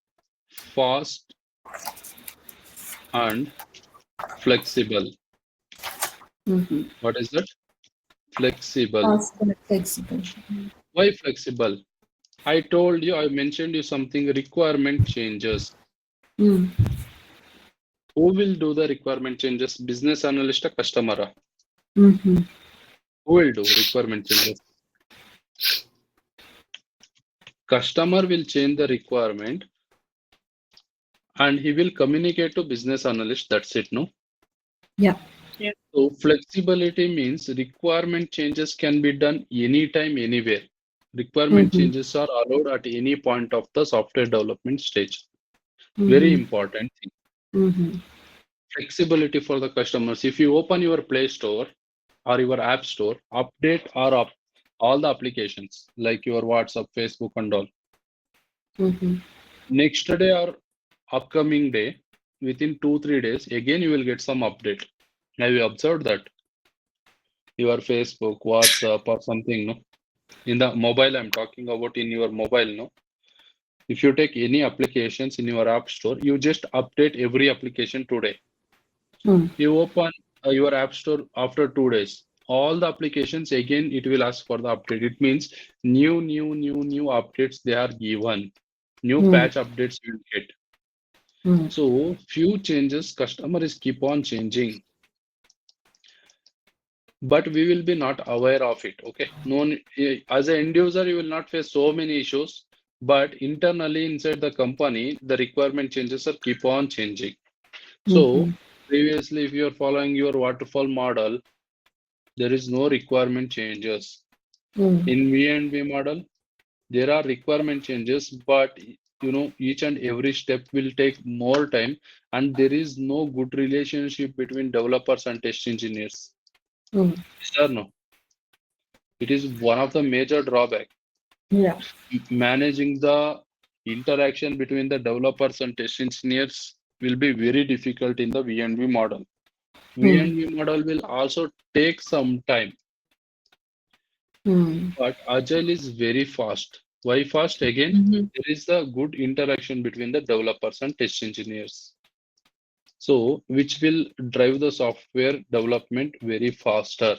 fast and flexible. What is that? Flexible. Fast and flexible. Why flexible? I told you, I mentioned you something, requirement changes. Who will do the requirement changes? Business analyst or customer? Who will do requirement changes? Customer will change the requirement and he will communicate to business analyst. That's it, no? Yeah. So flexibility means requirement changes can be done anytime, anywhere. Requirement changes are allowed at any point of the software development stage. Very important thing. Flexibility for the customers. If you open your Play Store or your App Store, update or all the applications like your WhatsApp, Facebook and all. Next day or upcoming day, within 2-3 days, again you will get some update. Have you observed that? Your Facebook, WhatsApp or something, no? In the mobile, I'm talking about in your mobile, no? If you take any applications in your App Store, you just update every application today. You open your App Store after 2 days. All the applications, again, it will ask for the update. It means new updates they are given. New patch updates you will get. So few changes, customers keep on changing. But we will be not aware of it. Okay. No, as an end user, you will not face so many issues. But internally inside the company, the requirement changes are keep on changing. So previously, if you are following your waterfall model, there is no requirement changes. In V&V model, there are requirement changes, but you know, each and every step will take more time, and there is no good relationship between developers and test engineers. Yes or no? It is one of the major drawbacks. Yeah. Managing the interaction between the developers and test engineers will be very difficult in the V&V model. V&V model will also take some time, but Agile is very fast. Why fast? Again, there is a good interaction between the developers and test engineers. So, which will drive the software development very faster.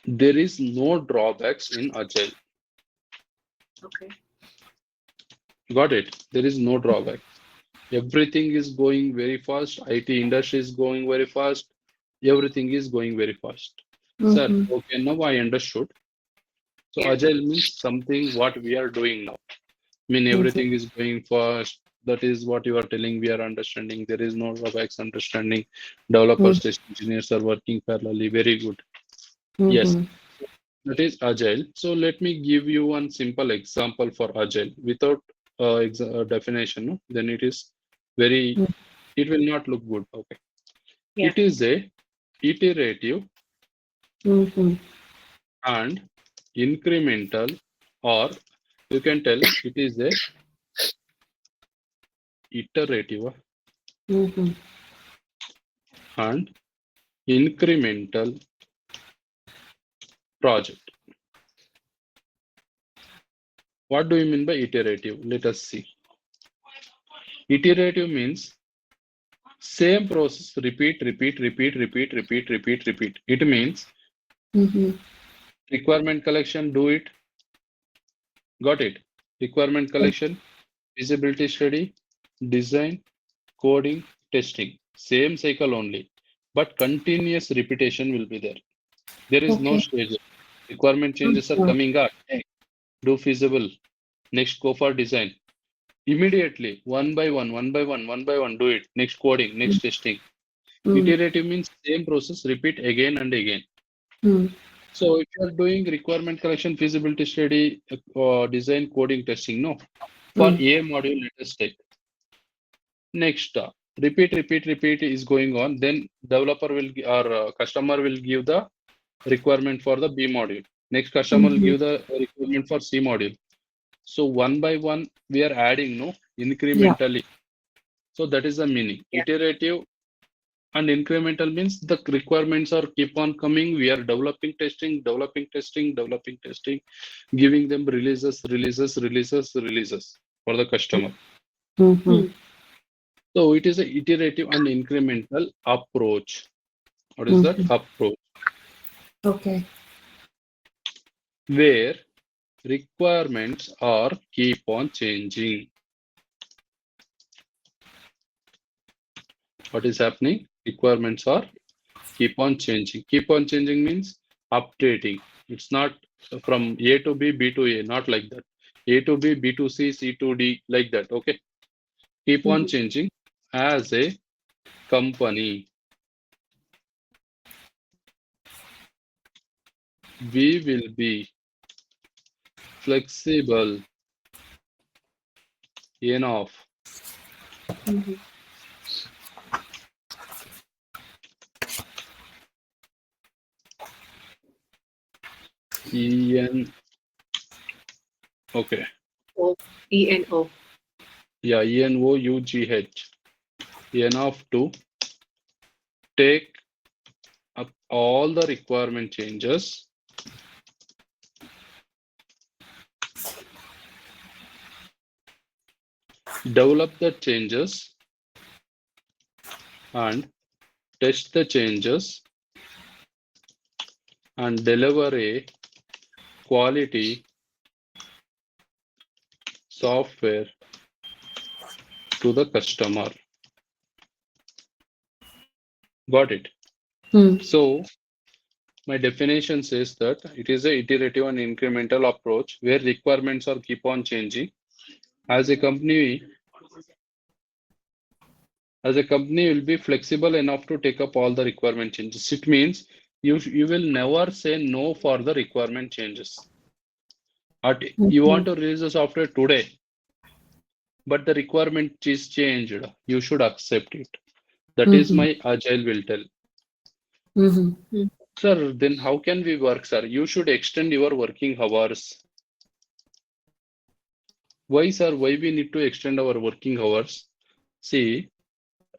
There is no drawbacks in Agile. Okay. Got it? There is no drawback. Everything is going very fast. IT industry is going very fast. Everything is going very fast. Sir, okay, now I understood. So Yeah. Agile means something what we are doing now. I mean, everything is going fast. That is what you are telling. We are understanding. There is no drawbacks. Understanding. Developers, test engineers are working parallelly. Very good. Yes, that is Agile. So let me give you one simple example for Agile without definition. No? Then it is very. It will not look good. Okay. Yeah. It is a iterative and incremental, or you can tell it is a iterative and incremental project. What do you mean by iterative? Let us see. Iterative means same process, repeat. It means requirement collection, do it. Got it? Requirement collection, feasibility study, design, coding, testing. Same cycle only, but continuous repetition will be there. There is no stage. Requirement changes are coming up. Hey, do feasible. Next, go for design. Immediately, one by one, do it. Next coding, next testing. Iterative means same process, repeat again and again. So if you are doing requirement collection, feasibility study, design, coding, testing, no. For A module, let us take. Next, repeat is going on. Then developer will or customer will give the requirement for the B module. Next, customer will give the requirement for C module. So one by one, we are adding, no, incrementally. So that is the meaning. Yeah. Iterative and incremental means the requirements are keep on coming. We are developing testing, giving them releases for the customer. So it is an iterative and incremental approach. What is that approach? Okay. Where requirements are keep on changing. What is happening? Requirements are keep on changing. Keep on changing means updating. It's not from A to B, B to A, not like that. A to B, B to C, C to D, like that. Okay. Keep on changing. As a company, we will be flexible enough okay. ENO. Yeah, ENOUGH. Enough to take up all the requirement changes, develop the changes, and test the changes, and deliver a quality software to the customer. Got it? So my definition says that it is an iterative and incremental approach where requirements are keep on changing. As a company will be flexible enough to take up all the requirement changes. It means you will never say no for the requirement changes. You want to release the software today, but the requirement is changed. You should accept it. That is my Agile will tell. Sir, then how can we work, sir? You should extend your working hours. Why, sir? Why we need to extend our working hours? See,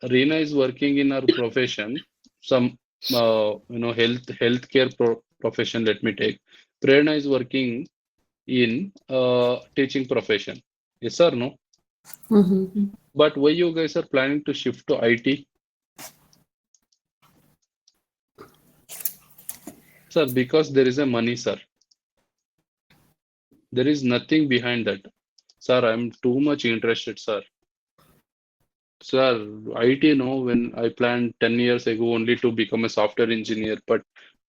Reena is working in her profession, some healthcare profession. Let me take. Prerna is working in teaching profession. Yes or no? Mm-hmm. But why you guys are planning to shift to IT? Sir, because there is a money, sir. There is nothing behind that. Sir, I'm too much interested, sir. Sir, IT, no, when I planned 10 years ago only to become a software engineer, but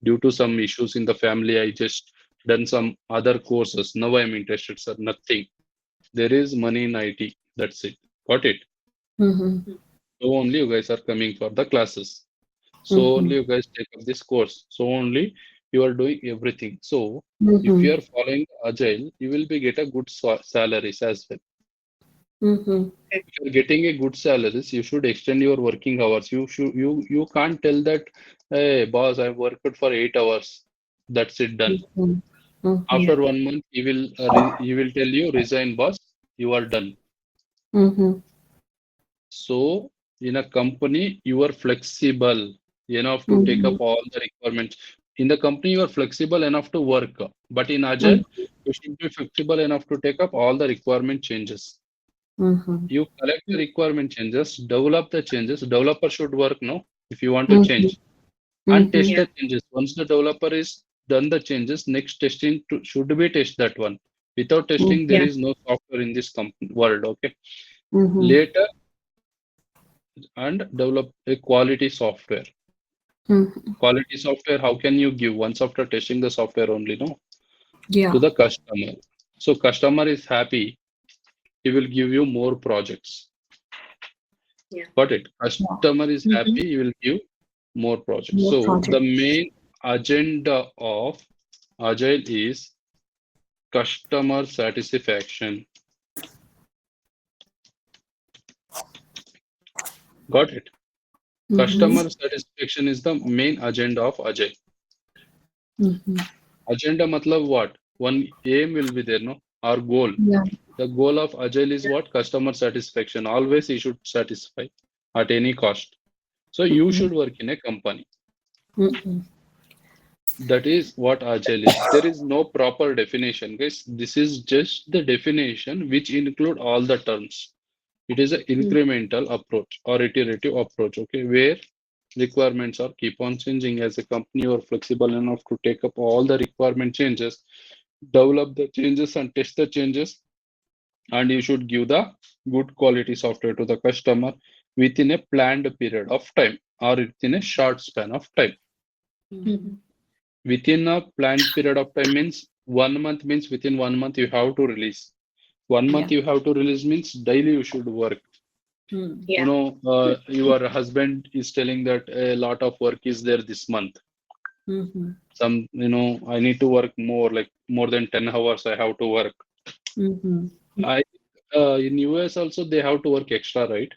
due to some issues in the family, I just done some other courses. Now I'm interested, sir. Nothing. There is money in IT. That's it. Got it? Mm-hmm. So only you guys are coming for the classes. So only you guys take up this course. So only you are doing everything. So if you are following Agile, you will be get a good salaries as well. Mm-hmm. If you're getting a good salaries, you should extend your working hours. You can't tell that, hey boss, I worked for 8 hours. That's it, done. Mm-hmm. After 1 month, he will tell you, resign, boss. You are done. Mm-hmm. So in a company, you are flexible enough to take up all the requirements. In the company, you are flexible enough to work. But in Agile, you should be flexible enough to take up all the requirement changes. Mm-hmm. You collect the requirement changes, develop the changes. Developer should work, no? If you want to change and test the changes. Once the developer is done the changes, next testing should be test that one. Without testing, there is no software in this world. Okay. Mm-hmm. Later and develop a quality software. Mm-hmm. Quality software, how can you give once after testing the software only, no? Yeah. To the customer. So customer is happy, he will give you more projects. Yeah. Got it? Customer is happy, he will give more projects. More So projects. the main agenda of Agile is customer satisfaction. Got it? Customer satisfaction is the main agenda of Agile. Mm-hmm. Agenda matlab what? One aim will be there, no? Our goal. Yeah. The goal of Agile is what? Customer satisfaction. Always you should satisfy at any cost. So you should work in a company. Mm-hmm. That is what Agile is. There is no proper definition, guys. This is just the definition which include all the terms. It is an incremental approach or iterative approach, okay, where requirements are keep on changing. As a company, you are flexible enough to take up all the requirement changes, develop the changes and test the changes, and you should give the good quality software to the customer within a planned period of time or within a short span of time. Within a planned period of time means 1 month, means within 1 month you have to release. 1 month you have to release means daily you should work. Yeah. Your husband is telling that a lot of work is there this month. Some, I need to work more, like more than 10 hours I have to work. I in US also they have to work extra, right?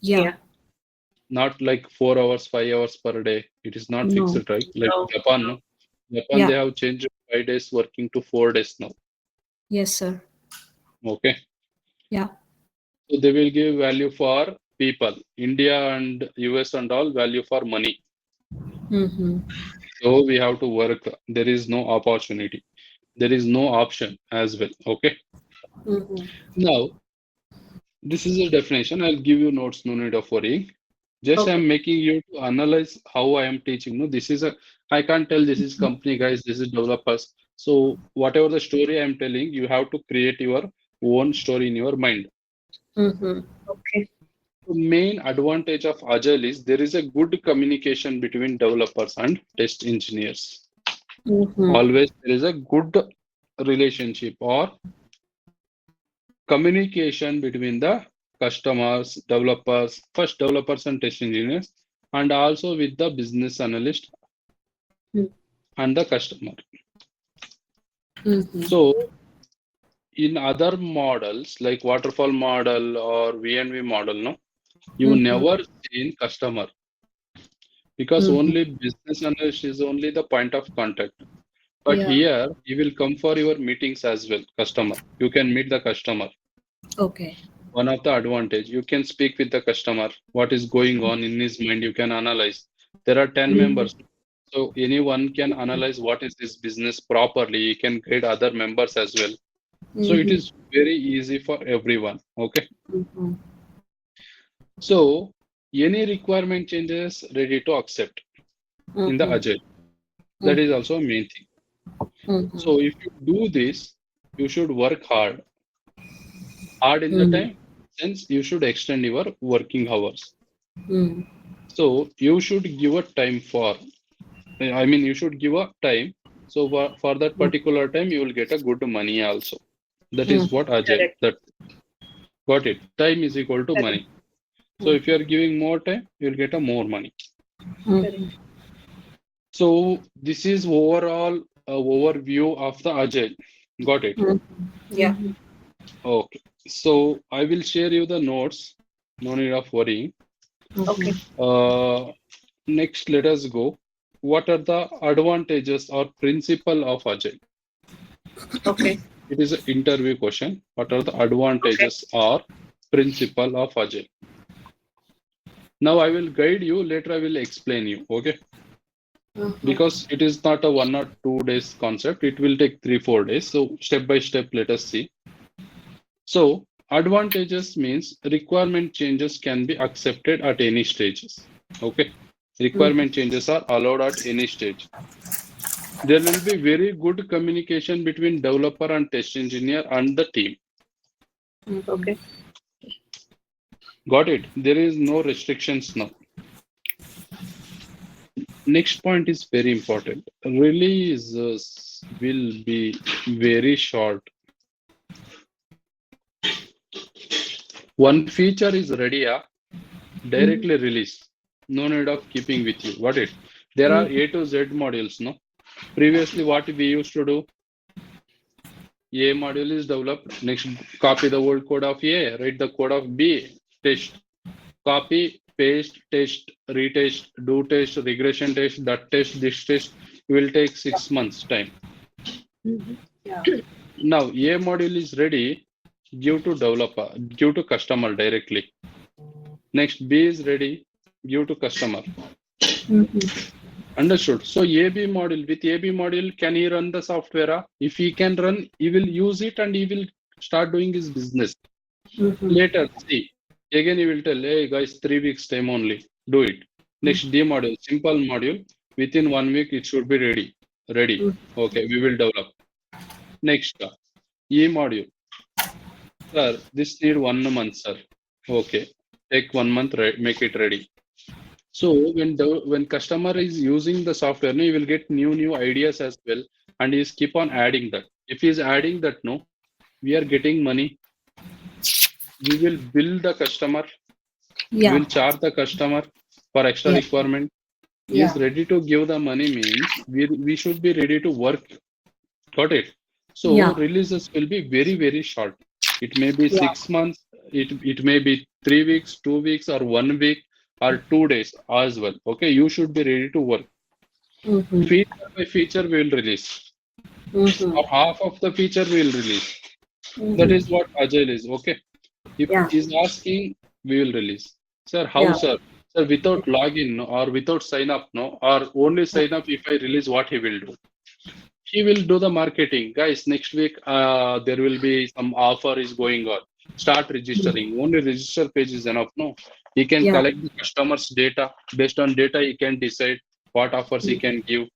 Yeah. Not like 4 hours, 5 hours per day. It is not No. fixed, right? Like No. Japan, no? Japan, Yeah. they have changed 5 days working to 4 days now. Yes, sir. Okay. Yeah. So they will give value for people. India and US and all value for money. So we have to work. There is no opportunity. There is no option as well. Okay. Now, this is a definition. I'll give you notes, no need of worrying. Just I'm making you to analyze how I am teaching. No, this is I can't tell this is company, guys, this is developers. So whatever the story I'm telling, you have to create your own story in your mind. Okay. The main advantage of Agile is there is a good communication between developers and test engineers. Always there is a good relationship or communication between the customers, developers, first developers and test engineers, and also with the business analyst and the customer. So in other models like waterfall model or VNV model, no, you never seen customer. because only business analyst is only the point of contact. But here you will come for your meetings as well, customer. You can meet the customer. Okay. One of the advantage, you can speak with the customer. What is going on in his mind, you can analyze. There are 10 members. So anyone can analyze what is this business properly. You can guide other members as well. So it is very easy for everyone. Okay. So any requirement changes ready to accept in the agile. That is also a main thing. So if you do this, you should work hard. Hard in the time, since you should extend your working hours. So you should give a time for, you should give a time. So for that particular time, you will get a good money also. That is what agile, that got it. Time is equal to money. So if you are giving more time, you will get a more money. So this is overall overview of the agile. Got it? Yeah. Okay. So I will share you the notes. No need of worrying. Okay. Next, let us go. What are the advantages or principle of agile? Okay. It is an interview question. What are the advantages or principle of agile? Now I will guide you. Later I will explain you. Okay. Because it is not a 1 or 2 days concept. It will take 3-4 days. So step by step, let us see. So advantages means requirement changes can be accepted at any stages. Okay. Requirement changes are allowed at any stage. There will be very good communication between developer and test engineer and the team. Okay. Got it? There is no restrictions now. Next point is very important. Releases will be very short. One feature is ready, directly release. No need of keeping with you. Got it? There are A to Z modules, no? Previously, what we used to do, A module is developed, next copy the old code of A, write the code of B, test, copy, paste, test, retest, do test, regression test, that test, this test, will take 6 months time. Now, A module is ready, give to developer, give to customer directly. Next, B is ready, give to customer. Understood. So AB module, with AB module, can he run the software? If he can run, he will use it and he will start doing his business. Later, see, again he will tell, hey guys, 3 weeks time only, do it. Next D module, simple module, within 1 week it should be ready. Okay, we will develop. Next, E module. Sir, this need 1 month, sir. Okay, take 1 month, make it ready. So when customer is using the software, he will get new ideas as well, and he is keep on adding that. If he is adding that, we are getting money. We will bill the customer. We will charge the customer for extra requirement. He is ready to give the money means we should be ready to work. Got it? So releases will be very short. It may be 6 months. It may be 3 weeks, 2 weeks, or 1 week, or 2 days as well. Okay, you should be ready to work. Feature by feature we will release, or half of the feature we will release. That is what agile is. Okay, if he's asking, we will release. Sir, how, sir? Sir, without login or without sign up, or only sign up if I release, what he will do? He will do the marketing. Guys, next week there will be some offer is going on. Start registering. Only register page is enough. He can collect the customer's data. Based on data, he can decide what offers he can give.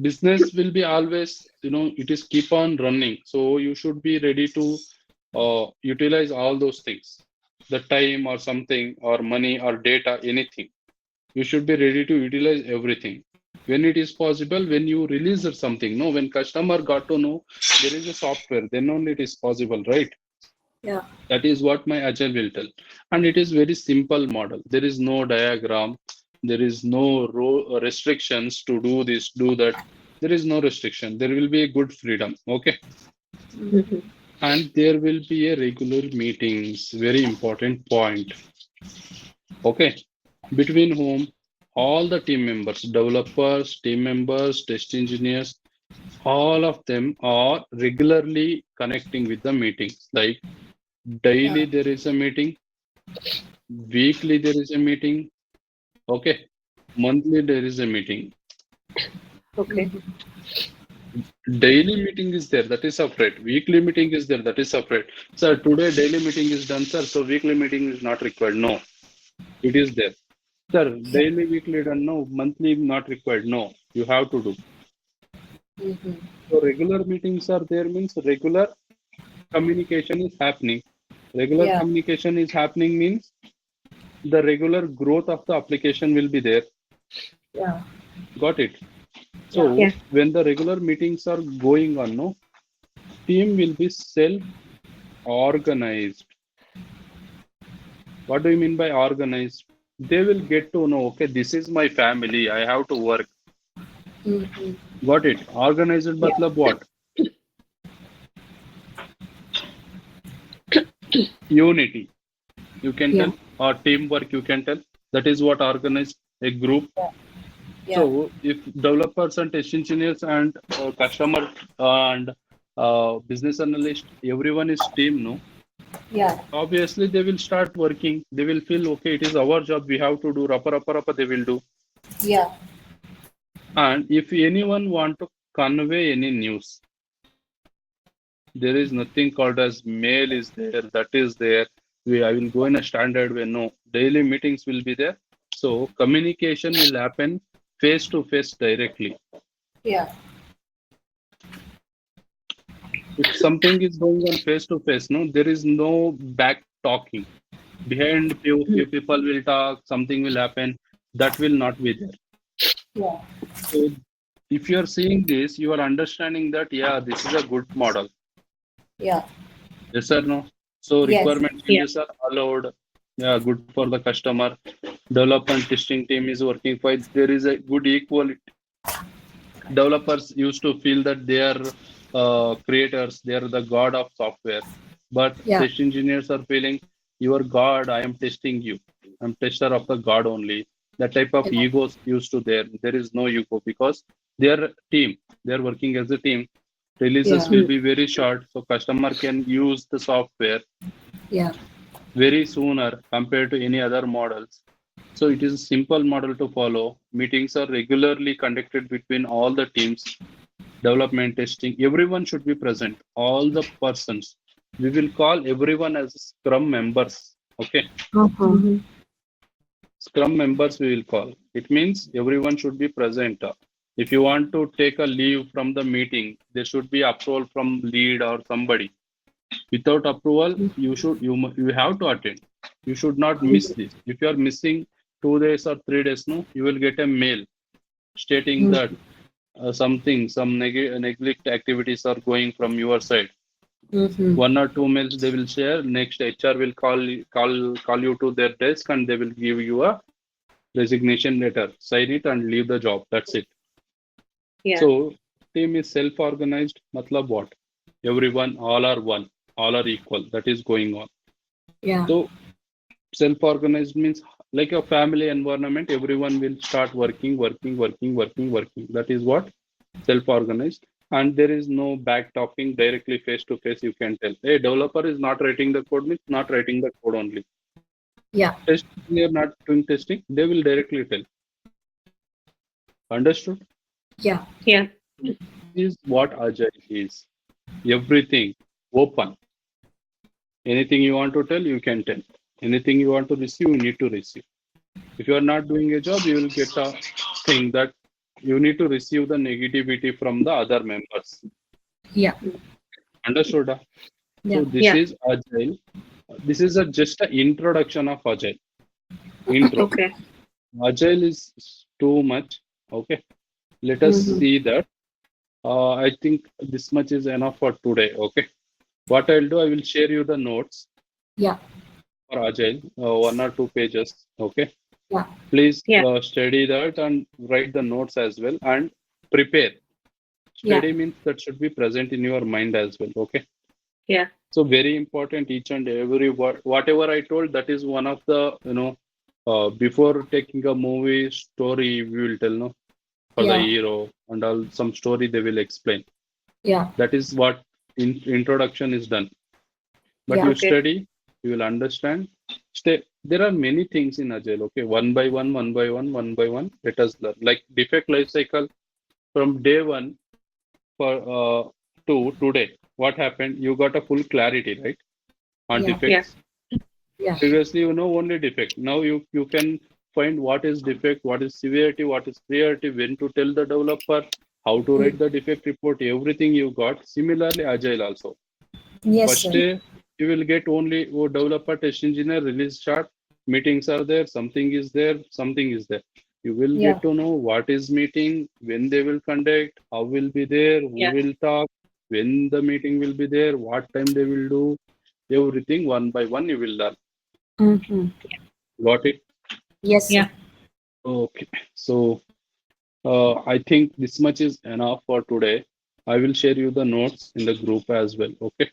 Business will be always, it is keep on running. So you should be ready to utilize all those things. The time or something, or money or data, anything. You should be ready to utilize everything. When it is possible, when you release something, when customer got to know there is a software, then only it is possible, right? That is what my agile will tell. And it is very simple model. There is no diagram. There is no restrictions to do this, do that. There is no restriction. There will be a good freedom. Okay. And there will be a regular meetings. Very important point. Okay. Between whom? all the team members, developers, team members, test engineers, all of them are regularly connecting with the meetings. Like daily there is a meeting, weekly there is a meeting, okay, monthly there is a meeting. Okay. Daily meeting is there, that is separate. Weekly meeting is there, that is separate. Sir, today daily meeting is done, sir, so weekly meeting is not required. No, it is there. Sir, daily, weekly done, no, monthly not required. No, you have to do. So regular meetings are there means regular communication is happening. Regular communication is happening means the regular growth of the application will be there. Yeah. Got it? So Yeah. when the regular meetings are going on, no, team will be self-organized. What do you mean by organized? They will get to know, okay, this is my family, I have to work. Got it? Organized matlab what? Unity. You can tell, or teamwork, you can tell. That is what organized a group. So if developers and test engineers and customer and business analyst, everyone is team, no? Yeah. Obviously, they will start working. They will feel, okay, it is our job. We have to do. Rapa, they will do. Yeah. And if anyone want to convey any news, there is nothing called as mail is there, that is there. I will go in a standard way. No, daily meetings will be there. So communication will happen face to face directly. Yeah. If something is going on face to face, no, there is no back talking. Behind few people will talk, something will happen. That will not be there. Yeah. So if you are seeing this, you are understanding that, yeah, this is a good model. Yeah. Yes or no? So Yes. requirement changes are allowed. Yeah, good for the customer. Development testing team is working fine. There is a good equality. Developers used to feel that they are creators, they are the god of software. But test engineers are feeling, you are God, I am testing you. I'm tester of the God only. That type of egos used to there. There is no ego because they are a team. They are working as a team. Releases will be very short, so customer can use the software very sooner compared to any other models. So it is a simple model to follow. Meetings are regularly conducted between all the teams. Development, testing, everyone should be present. All the persons. We will call everyone as Scrum members. Okay. Scrum members we will call. It means everyone should be present. If you want to take a leave from the meeting, there should be approval from lead or somebody. Without approval, you have to attend. You should not miss this. If you are missing 2 days or 3 days, no, you will get a mail stating that some neglect activities are going from your side. 1 or 2 mails they will share. Next HR will call you to their desk and they will give you a resignation letter. Sign it and leave the job. That's it. Yeah. So team is self-organized. Matlab what? Everyone, all are one, all are equal. That is going on. Yeah. So self-organized means like a family environment. Everyone will start working. That is what self-organized. And there is no back talking directly face to face. You can tell, hey, developer is not writing the code, means not writing the code only. Yeah. Testing, they are not doing testing. They will directly tell. Understood? Yeah. Yeah. This is what Agile is. Everything open. Anything you want to tell, you can tell. Anything you want to receive, you need to receive. If you are not doing a job, you will get a thing that you need to receive the negativity from the other members. Yeah. Understood? Yeah. So this is Agile. This is just an introduction of Agile. Intro. Okay. Agile is too much. Okay. Let us see that. I think this much is enough for today. Okay. What I'll do, I will share you the notes. Yeah. For Agile, 1 or 2 pages. Okay. Yeah. Please study that and write the notes as well and prepare. Study means that should be present in your mind as well. Okay. Yeah. So very important, each and every word, whatever I told, that is one of the before taking a movie story, we will tell no for the Yeah. hero and all some story they will explain. Yeah. That is what introduction is done. But Yeah. you Okay. study, you will understand. There are many things in Agile. Okay, one by one, one by one, one by one. Let us learn. Like defect lifecycle from day one to today. What happened? You got a full clarity, right, on Yeah. defects. Yeah. Previously, you know only defect. Now you can find what is defect, what is severity, what is priority, when to tell the developer, how to write the defect report. Everything you got. Similarly, Agile also. Yes, First sir. day, you will get only developer, test engineer, release chart, meetings are there, something is there, something is there. You will Yeah. get to know what is meeting, when they will conduct, how will be there, who Yeah. will talk, when the meeting will be there, what time they will do, everything one by one you will learn. Mm-hmm. Got it? Yes, sir. Yeah. Okay. So I think this much is enough for today. I will share you the notes in the group as well. Okay.